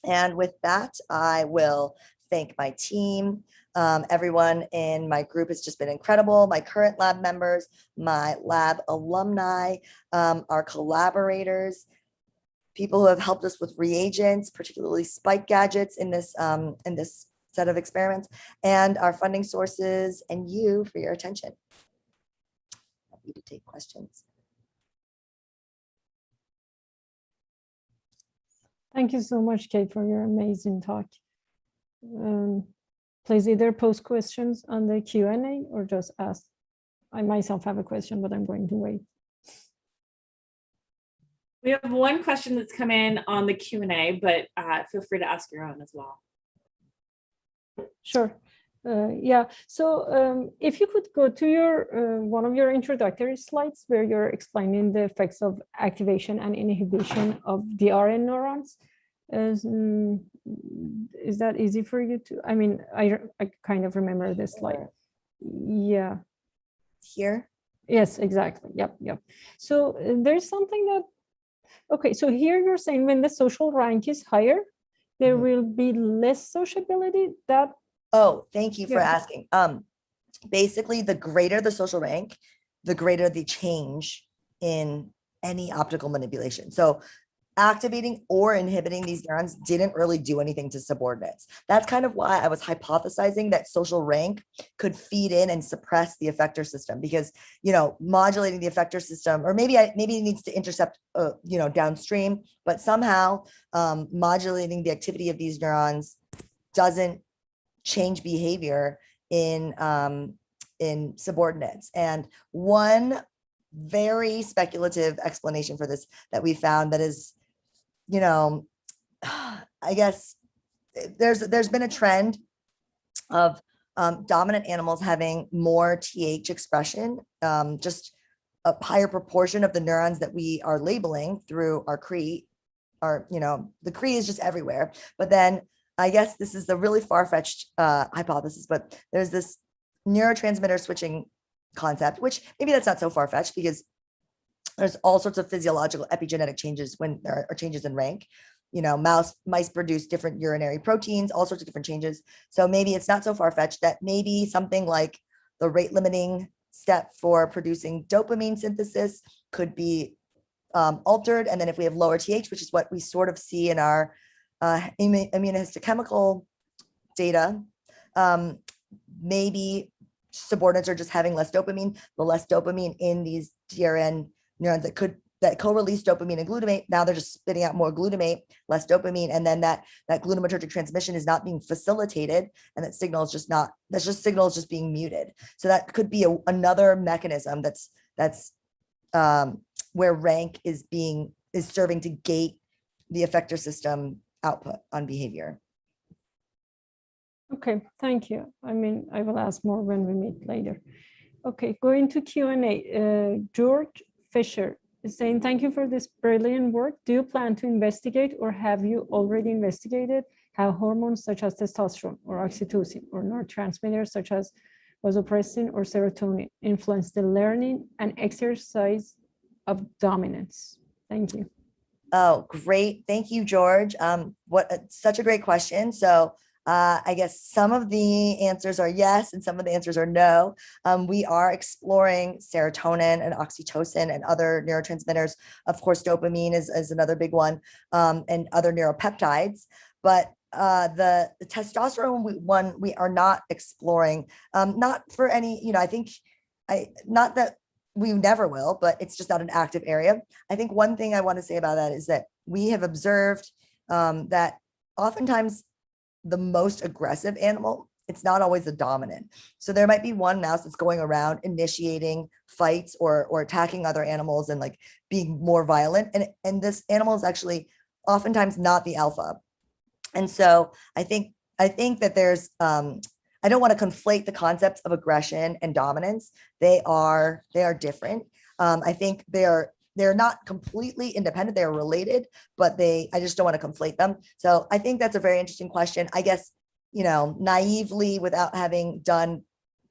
And with that, I will thank my team. Everyone in my group has just been incredible. My current lab members, my lab alumni, our collaborators, people who have helped us with reagents, particularly spike gadgets in this set of experiments, and our funding sources, and you for your attention. Happy to take questions. Thank you so much, Kate, for your amazing talk. Please either post questions on the Q&A or just ask. I myself have a question, but I'm going to wait. We have one question that's come in on the Q&A, but feel free to ask your own as well. Sure. Yeah. So if you could go to your one of your introductory slides where you're explaining the effects of activation and inhibition of DRN neurons. Is that easy for you to? I mean, I kind of remember this slide. Yeah. Here? Yes, exactly. Yep. So there's something that. Okay, so here you're saying when the social rank is higher, there will be less sociability. That. Oh, thank you for asking. Basically, the greater the social rank, the greater the change in any optical manipulation. So activating or inhibiting these neurons didn't really do anything to subordinates. That's kind of why I was hypothesizing that social rank could feed in and suppress the effector system, because, modulating the effector system, or maybe it needs to intercept, downstream, but somehow modulating the activity of these neurons doesn't change behavior in subordinates. And one very speculative explanation for this that we found that is, I guess there's been a trend of dominant animals having more TH expression, just a higher proportion of the neurons that we are labeling through our Cree. The Cree is just everywhere. But then I guess this is the really far-fetched hypothesis, but there's this neurotransmitter switching concept, which maybe that's not so far-fetched, because There's all sorts of physiological epigenetic changes when there are changes in rank. Mice produce different urinary proteins, all sorts of different changes. So maybe it's not so far-fetched that maybe something like the rate limiting step for producing dopamine synthesis could be altered. And then if we have lower TH, which is what we sort of see in our immunohistochemical data, maybe subordinates are just having less dopamine. The less dopamine in these DRN neurons that co-release dopamine and glutamate, now they're just spitting out more glutamate, less dopamine, and then that glutamatergic transmission is not being facilitated, and that signal is just not, that's just signals just being muted. So that could be another mechanism that's where rank is serving to gate the effector system output on behavior. Okay, thank you. I mean, I will ask more when we meet later. Okay, going to Q&A. George Fisher is saying, thank you for this brilliant work. Do you plan to investigate, or have you already investigated how hormones such as testosterone or oxytocin or neurotransmitters such as vasopressin or serotonin influence the learning and exercise of dominance? Thank you. Oh, great. Thank you, George. Such a great question. So I guess some of the answers are yes, and some of the answers are no. We are exploring serotonin and oxytocin and other neurotransmitters. Of course, dopamine is another big one, and other neuropeptides. But the testosterone one we are not exploring, not for any, I think, not that we never will, but it's just not an active area. I think one thing I want to say about that is that we have observed that oftentimes the most aggressive animal, it's not always the dominant. So there might be one mouse that's going around initiating fights or attacking other animals and like being more violent. And this animal is actually oftentimes not the alpha. And so I think that there's, I don't want to conflate the concepts of aggression and dominance. They are different. I think they're not completely independent. They're related, but I just don't want to conflate them. So I think that's a very interesting question. I guess, naively, without having done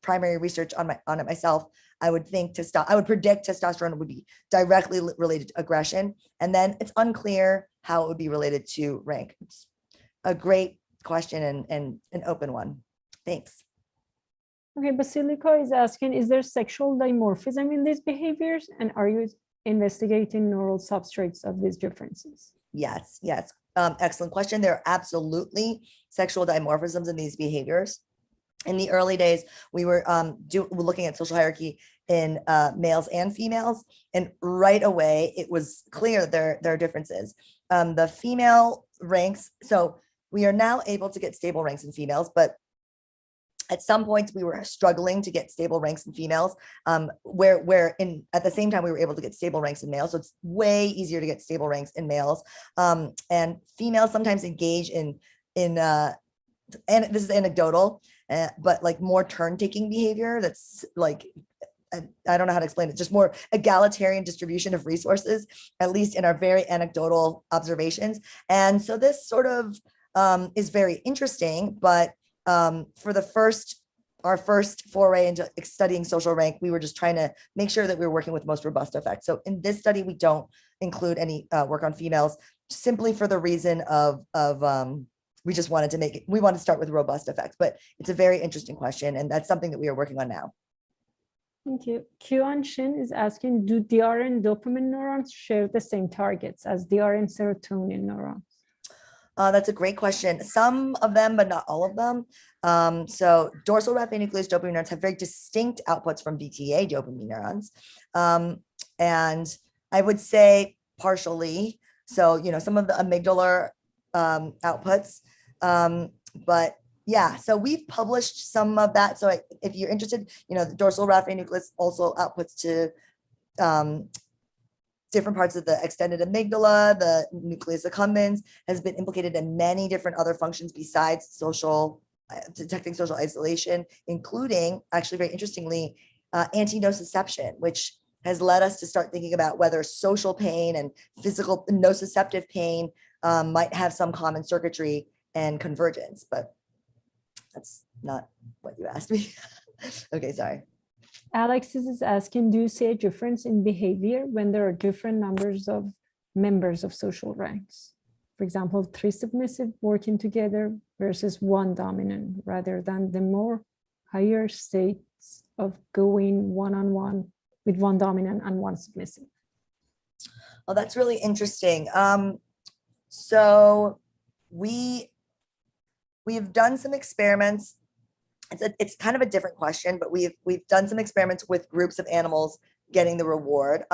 primary research on it myself, I would predict testosterone would be directly related to aggression. And then it's unclear how it would be related to rank. It's a great question and an open one. Thanks. Okay, Basilica is asking, is there sexual dimorphism in these behaviors? And are you investigating neural substrates of these differences? Yes. Excellent question. There are absolutely sexual dimorphisms in these behaviors. In the early days, we were looking at social hierarchy in males and females, and right away it was clear there are differences. The female ranks, so we are now able to get stable ranks in females, but at some points we were struggling to get stable ranks in females, where at the same time we were able to get stable ranks in males. So it's way easier to get stable ranks in males. And females sometimes engage in and this is anecdotal, but like more turn-taking behavior that's like, I don't know how to explain it, just more egalitarian distribution of resources, at least in our very anecdotal observations. And so this sort of is very interesting, but for our first foray into studying social rank, we were just trying to make sure that we were working with most robust effects. So in this study, we don't include any work on females, simply for the reason of we just wanted to we want to start with robust effects, but it's a very interesting question, and that's something that we are working on now. Thank you. Kyuan Shin is asking, do DRN dopamine neurons share the same targets as DRN serotonin neurons? That's a great question. Some of them, but not all of them. So dorsal raphe nucleus dopamine neurons have very distinct outputs from VTA dopamine neurons. And I would say partially, so, some of the amygdalar outputs, but yeah, so we've published some of that. So if you're interested, the dorsal raphe nucleus also outputs to different parts of the extended amygdala. The nucleus accumbens has been implicated in many different other functions besides detecting social isolation, including, actually very interestingly, anti-nociception, which has led us to start thinking about whether social pain and physical nociceptive pain might have some common circuitry and convergence, but that's not what you asked me. Okay, sorry. Alexis is asking, do you see a difference in behavior when there are different numbers of members of social ranks? For example, 3 submissive working together versus 1 dominant, rather than the more higher states of going one-on-one with 1 dominant and 1 submissive. Oh, that's really interesting. So we've done some experiments. It's kind of a different question, but we've done some experiments with groups of animals getting the reward.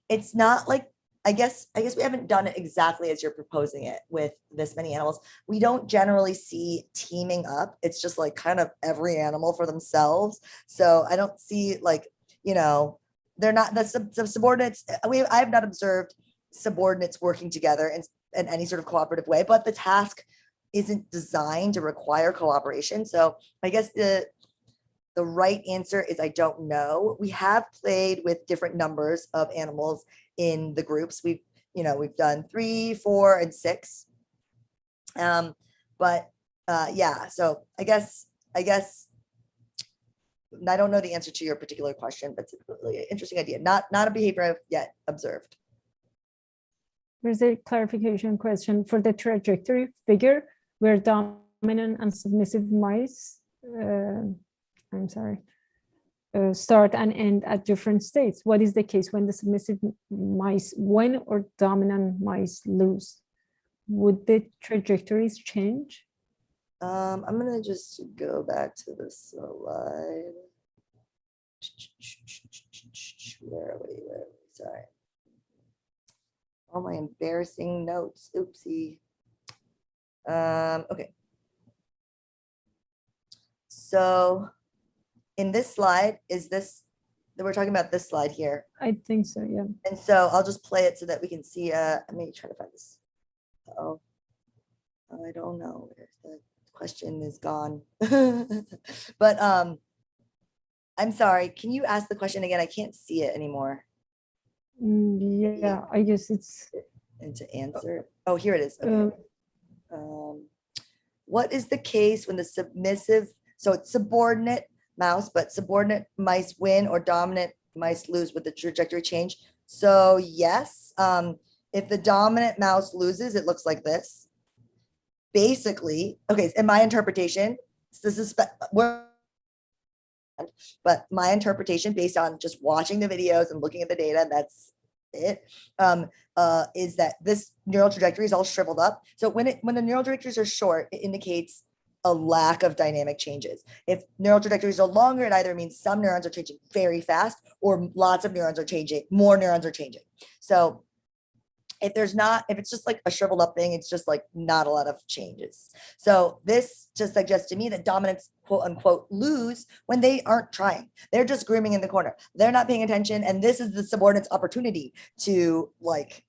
It's not like, I guess we haven't done it exactly as you're proposing it with this many animals. We don't generally see teaming up. It's just like kind of every animal for themselves. So I don't see like, they're not the subordinates. I have not observed subordinates working together in any sort of cooperative way, but the task isn't designed to require cooperation. So I guess the right answer is I don't know. We have played with different numbers of animals in the groups. We've done 3, 4, and 6. Yeah, so I guess I don't know the answer to your particular question, but it's a really interesting idea. Not a behavior I've yet observed. There's a clarification question for the trajectory figure where dominant and submissive mice, start and end at different states. What is the case when the submissive mice win or dominant mice lose? Would the trajectories change? I'm gonna just go back to the slide. Where are we? Sorry. All my embarrassing notes. Oopsie. Okay. So in this slide, we're talking about this slide here. I think so, yeah. And so I'll just play it so that we can see. Let me try to find this. Oh, I don't know where the question is gone. But I'm sorry. Can you ask the question again? I can't see it anymore. Yeah, I guess it's. And to answer. Oh, here it is. Okay. What is the case when the submissive, so it's subordinate mouse, but subordinate mice win or dominant mice lose with the trajectory change? So yes, if the dominant mouse loses, it looks like this. Basically, okay, in my interpretation, this is but my interpretation based on just watching the videos and looking at the data, that's it, is that this neural trajectory is all shriveled up. So when the neural trajectories are short, it indicates a lack of dynamic changes. If neural trajectories are longer, it either means some neurons are changing very fast or lots of neurons are changing, more neurons are changing. So if it's just like a shriveled up thing, it's just like not a lot of changes. So this just suggests to me that dominants, quote unquote, lose when they aren't trying. They're just grooming in the corner. They're not paying attention. And this is the subordinate's opportunity to like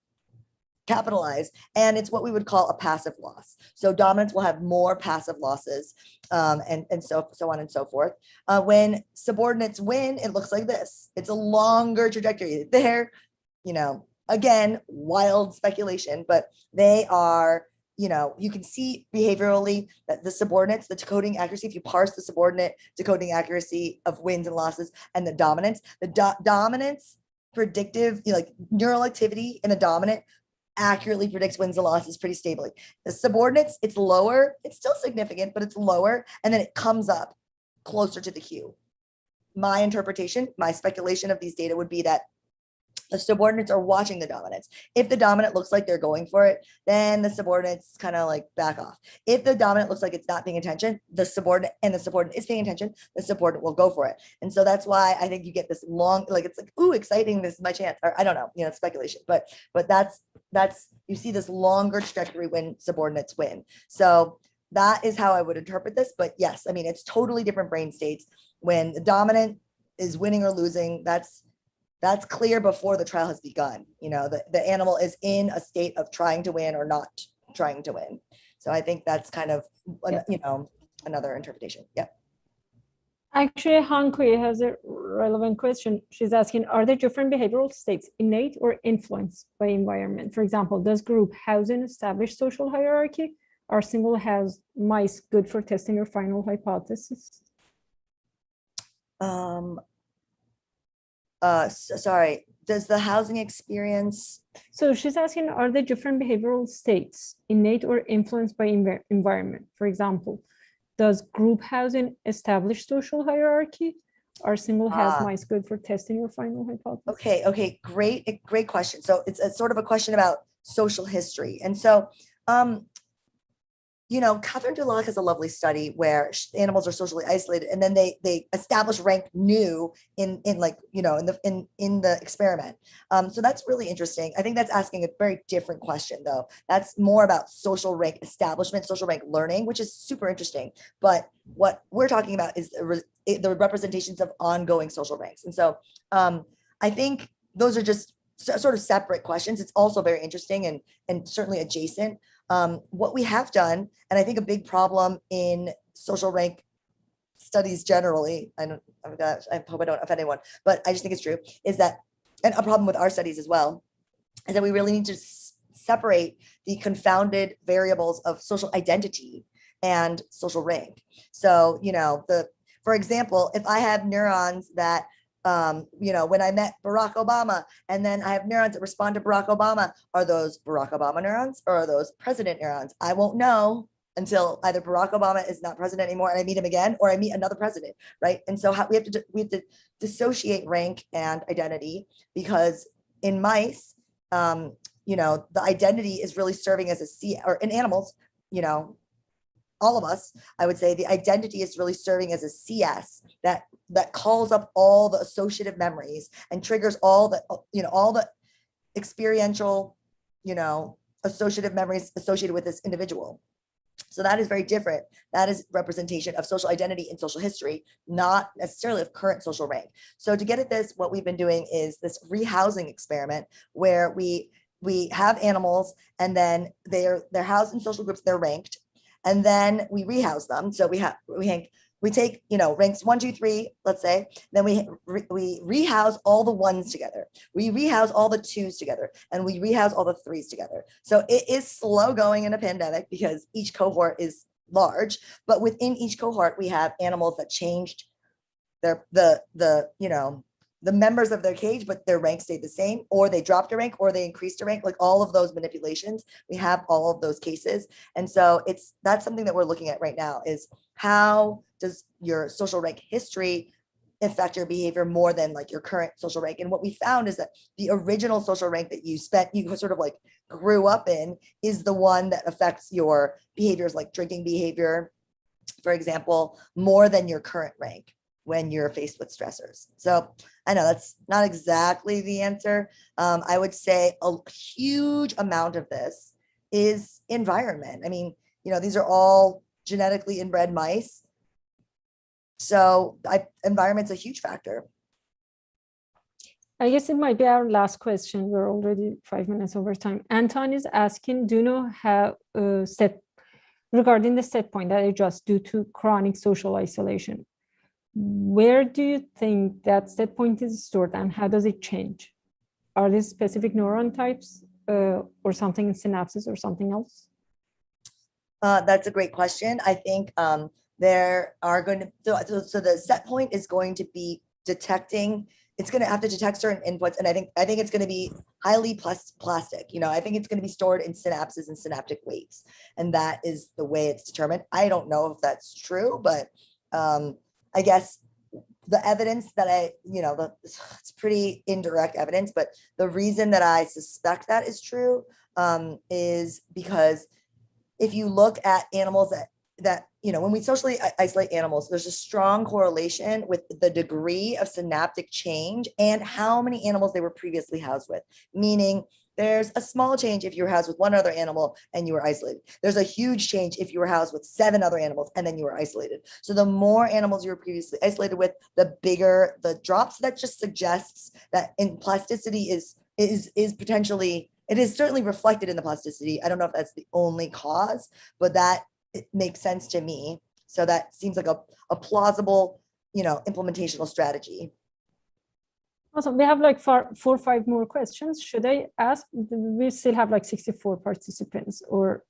capitalize. And it's what we would call a passive loss. So dominants will have more passive losses, and so on and so forth. When subordinates win, it looks like this. It's a longer trajectory. They're, again, wild speculation, but they are, you can see behaviorally that the subordinates, the decoding accuracy, if you parse the subordinate decoding accuracy of wins and losses and the dominants, dominants predictive, like neural activity in a dominant accurately predicts wins and losses pretty stably. The subordinates, it's lower, it's still significant, but it's lower, and then it comes up closer to the hue. My interpretation, my speculation of these data would be that the subordinates are watching the dominants. If the dominant looks like they're going for it, then the subordinates kind of like back off. If the dominant looks like it's not paying attention, the subordinate is paying attention, the subordinate will go for it. And so that's why I think you get this long, like it's like, ooh, exciting, this is my chance. Or I don't know, it's speculation, but that's you see this longer trajectory when subordinates win. So that is how I would interpret this. But yes, I mean, it's totally different brain states. When the dominant is winning or losing, that's clear before the trial has begun. The animal is in a state of trying to win or not trying to win. So I think that's kind of, another interpretation. Yeah. Actually, Han Kui has a relevant question. She's asking, are there different behavioral states innate or influenced by environment? For example, does group housing establish social hierarchy? Are single house mice good for testing your final hypothesis? Sorry, does the housing experience? So she's asking, are there different behavioral states, innate or influenced by environment? For example, does group housing establish social hierarchy? Are single house mice good for testing your final hypothesis? Okay, great question. So it's a sort of a question about social history. And so, Catherine Dulac has a lovely study where animals are socially isolated, and then they establish rank new in the experiment. So that's really interesting. I think that's asking a very different question, though. That's more about social rank establishment, social rank learning, which is super interesting. But what we're talking about is the representations of ongoing social ranks. And so I think those are just sort of separate questions. It's also very interesting and certainly adjacent. What we have done, and I think a big problem in social rank studies generally, I hope I don't offend anyone, but I just think it's true, is that, and a problem with our studies as well, is that we really need to separate the confounded variables of social identity and social rank. So, for example, if I have neurons that when I met Barack Obama, and then I have neurons that respond to Barack Obama, are those Barack Obama neurons or are those president neurons? I won't know until either Barack Obama is not president anymore and I meet him again, or I meet another president, right? And so we have to dissociate rank and identity, because in mice, the identity is really serving as or in animals, all of us, I would say the identity is really serving as a CS that calls up all the associative memories and triggers all the experiential, associative memories associated with this individual. So that is very different. That is representation of social identity and social history, not necessarily of current social rank. So to get at this, what we've been doing is this rehousing experiment where we have animals, and then they're housed in social groups, they're ranked, and then we rehouse them. So we take, ranks 1, 2, 3, let's say, then we rehouse all the ones together. We rehouse all the twos together, and we rehouse all the threes together. So it is slow going in a pandemic because each cohort is large, but within each cohort, we have animals that changed the members of their cage, but their rank stayed the same, or they dropped a rank, or they increased a rank, like all of those manipulations. We have all of those cases. And so that's something that we're looking at right now, is how does your social rank history affect your behavior more than like your current social rank? And what we found is that the original social rank that you sort of like grew up in is the one that affects your behaviors, like drinking behavior, for example, more than your current rank when you're faced with stressors. So I know that's not exactly the answer. I would say a huge amount of this is environment. I mean, these are all genetically inbred mice. So environment's a huge factor. I guess it might be our last question. We're already 5 minutes over time. Anton is asking, do you know how regarding the set point that adjusts due to chronic social isolation? Where do you think that set point is stored, and how does it change? Are these specific neuron types or something in synapses or something else? That's a great question. I think there are going to, so the set point is going to be detecting, it's going to have to detect certain inputs. And I think it's going to be highly plastic. I think it's going to be stored in synapses and synaptic weights. And that is the way it's determined. I don't know if that's true, but I guess the evidence that it's pretty indirect evidence, but the reason that I suspect that is true is because if you look at animals that when we socially isolate animals, there's a strong correlation with the degree of synaptic change and how many animals they were previously housed with, meaning there's a small change if you were housed with one other animal and you were isolated. There's a huge change if you were housed with 7 other animals and then you were isolated. So the more animals you were previously isolated with, the bigger the drops. That just suggests that in plasticity is potentially, it is certainly reflected in the plasticity. I don't know if that's the only cause, but that it makes sense to me. So that seems like a plausible, implementational strategy. Awesome. We have like 4 or 5 more questions. Should I ask? We still have like 64 participants, or?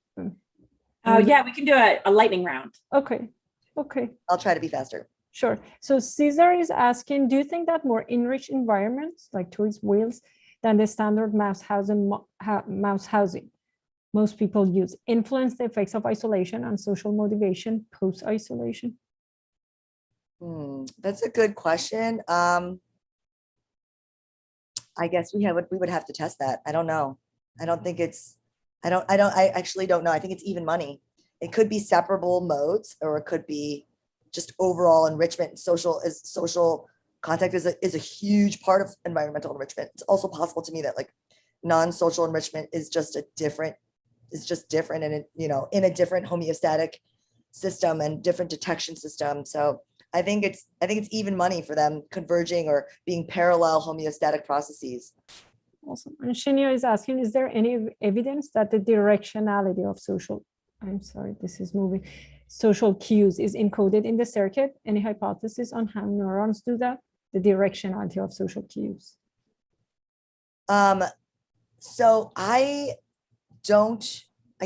Yeah, we can do a lightning round. Okay. I'll try to be faster. Sure. So Cesar is asking, do you think that more enriched environments like toys, wheels, than the standard mouse housing most people use influence the effects of isolation and social motivation post-isolation? That's a good question. I guess we would have to test that. I don't know. I don't think it's, I actually don't know. I think it's even money. It could be separable modes, or it could be just overall enrichment. Social contact is a huge part of environmental enrichment. It's also possible to me that like non-social enrichment is just different and it, in a different homeostatic system and different detection system. So I think it's even money for them converging or being parallel homeostatic processes. Awesome. And Shinya is asking, is there any evidence that the directionality of social cues is encoded in the circuit? Any hypothesis on how neurons do that? The directionality of social cues. So I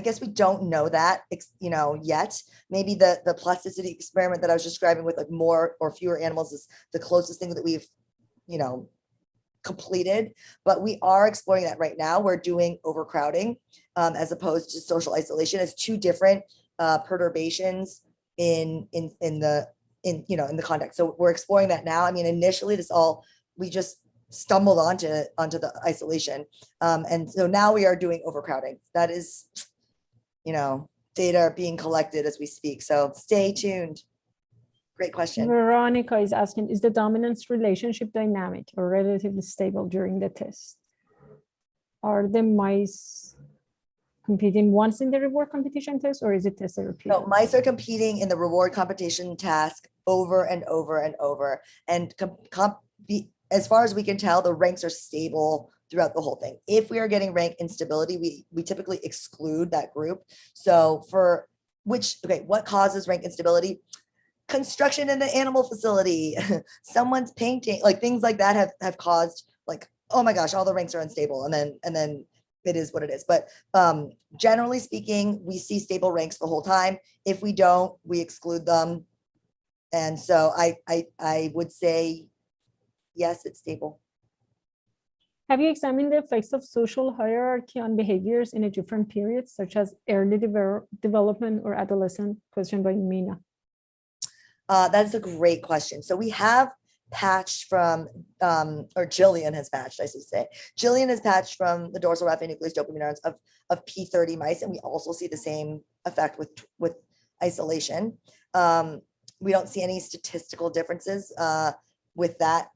guess we don't know that, yet. Maybe the plasticity experiment that I was describing with like more or fewer animals is the closest thing that we've, completed, but we are exploring that right now. We're doing overcrowding as opposed to social isolation as two different perturbations in the context. So we're exploring that now. I mean, initially we just stumbled onto the isolation. And so now we are doing overcrowding. That is, data are being collected as we speak. So stay tuned. Great question. Veronica is asking, is the dominance relationship dynamic or relatively stable during the test? Are the mice competing once in the reward competition test, or is it tested repeatedly? No, mice are competing in the reward competition task over and over and over. And as far as we can tell, the ranks are stable throughout the whole thing. If we are getting rank instability, we typically exclude that group. So what causes rank instability? Construction in an animal facility, someone's painting, like things like that have caused like, oh my gosh, all the ranks are unstable. And then it is what it is. But generally speaking, we see stable ranks the whole time. If we don't, we exclude them. And so I would say, yes, it's stable. Have you examined the effects of social hierarchy on behaviors in a different period, such as early development or adolescent? Question by Mina. That's a great question. So we have patched from, or Jillian has patched, I should say. Jillian has patched from the dorsal raphe nucleus dopamine neurons of P30 mice, and we also see the same effect with isolation. We don't see any statistical differences with that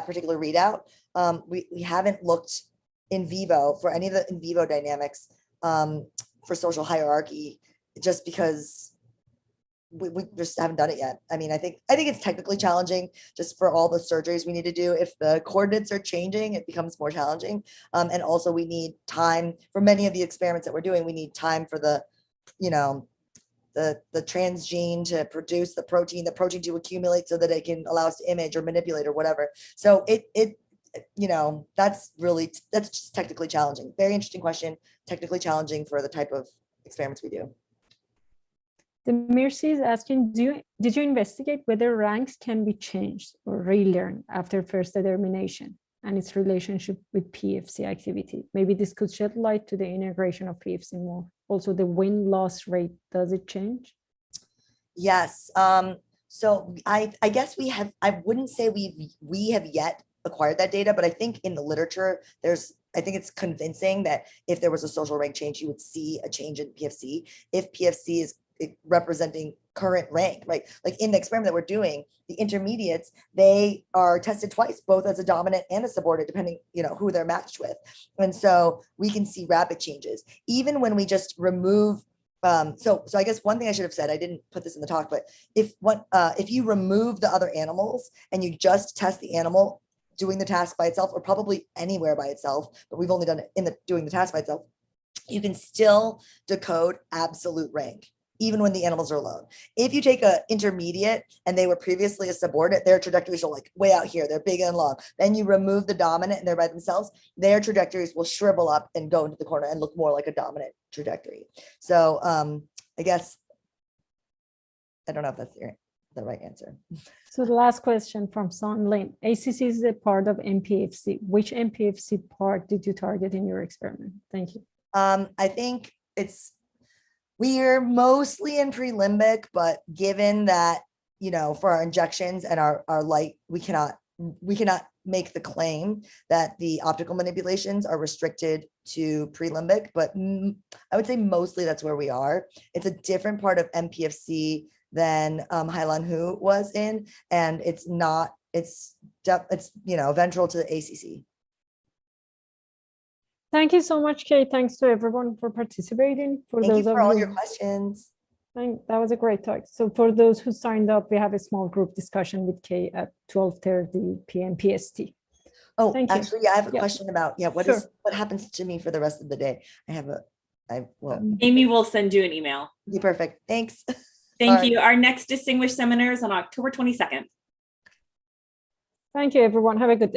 particular readout. We haven't looked in vivo for any of the in vivo dynamics for social hierarchy, just because we just haven't done it yet. I mean, I think it's technically challenging just for all the surgeries we need to do. If the coordinates are changing, it becomes more challenging. And also we need time for many of the experiments that we're doing. We need time for the transgene to produce the protein to accumulate so that it can allow us to image or manipulate or whatever. So that's just technically challenging. Very interesting question. Technically challenging for the type of experiments we do. The Mercy is asking, did you investigate whether ranks can be changed or relearned after first determination and its relationship with PFC activity? Maybe this could shed light to the integration of PFC more. Also, the win-loss rate, does it change? Yes. So I guess I wouldn't say we have yet acquired that data, but I think in the literature, I think it's convincing that if there was a social rank change, you would see a change in PFC. If PFC is representing current rank, right? Like in the experiment that we're doing, the intermediates, they are tested twice, both as a dominant and a subordinate, depending, who they're matched with. And so we can see rapid changes, even when we just remove. So I guess one thing I should have said, I didn't put this in the talk, but if you remove the other animals and you just test the animal doing the task by itself, or probably anywhere by itself, but we've only done it doing the task by itself, you can still decode absolute rank, even when the animals are alone. If you take an intermediate and they were previously a subordinate, their trajectories are like way out here, they're big and long. Then you remove the dominant and they're by themselves, their trajectories will shrivel up and go into the corner and look more like a dominant trajectory. So I guess, I don't know if that's the the right answer. So the last question from Son Lin. ACC is a part of Npfc. Which Npfc part did you target in your experiment? Thank you. I think we're mostly in prelimbic, but given that, you know, for our injections and our light, we cannot make the claim that the optical manipulations are restricted to prelimbic, but I would say mostly that's where we are. It's a different part of Npfc than Hailan Hu was in, and it's you know, ventral to the ACC. Thank you so much, Kate. Thanks to everyone for participating. Thank you for all your questions. That was a great talk. So for those who signed up, we have a small group discussion with Kay at 12:30 p.m. PST. Oh, Thank you. actually, I have a question about, what happens to me for the rest of the day? Amy will send you an email. Be perfect. Thanks. Thank you. Our next distinguished seminar is on October 22nd. Thank you, everyone. Have a good day.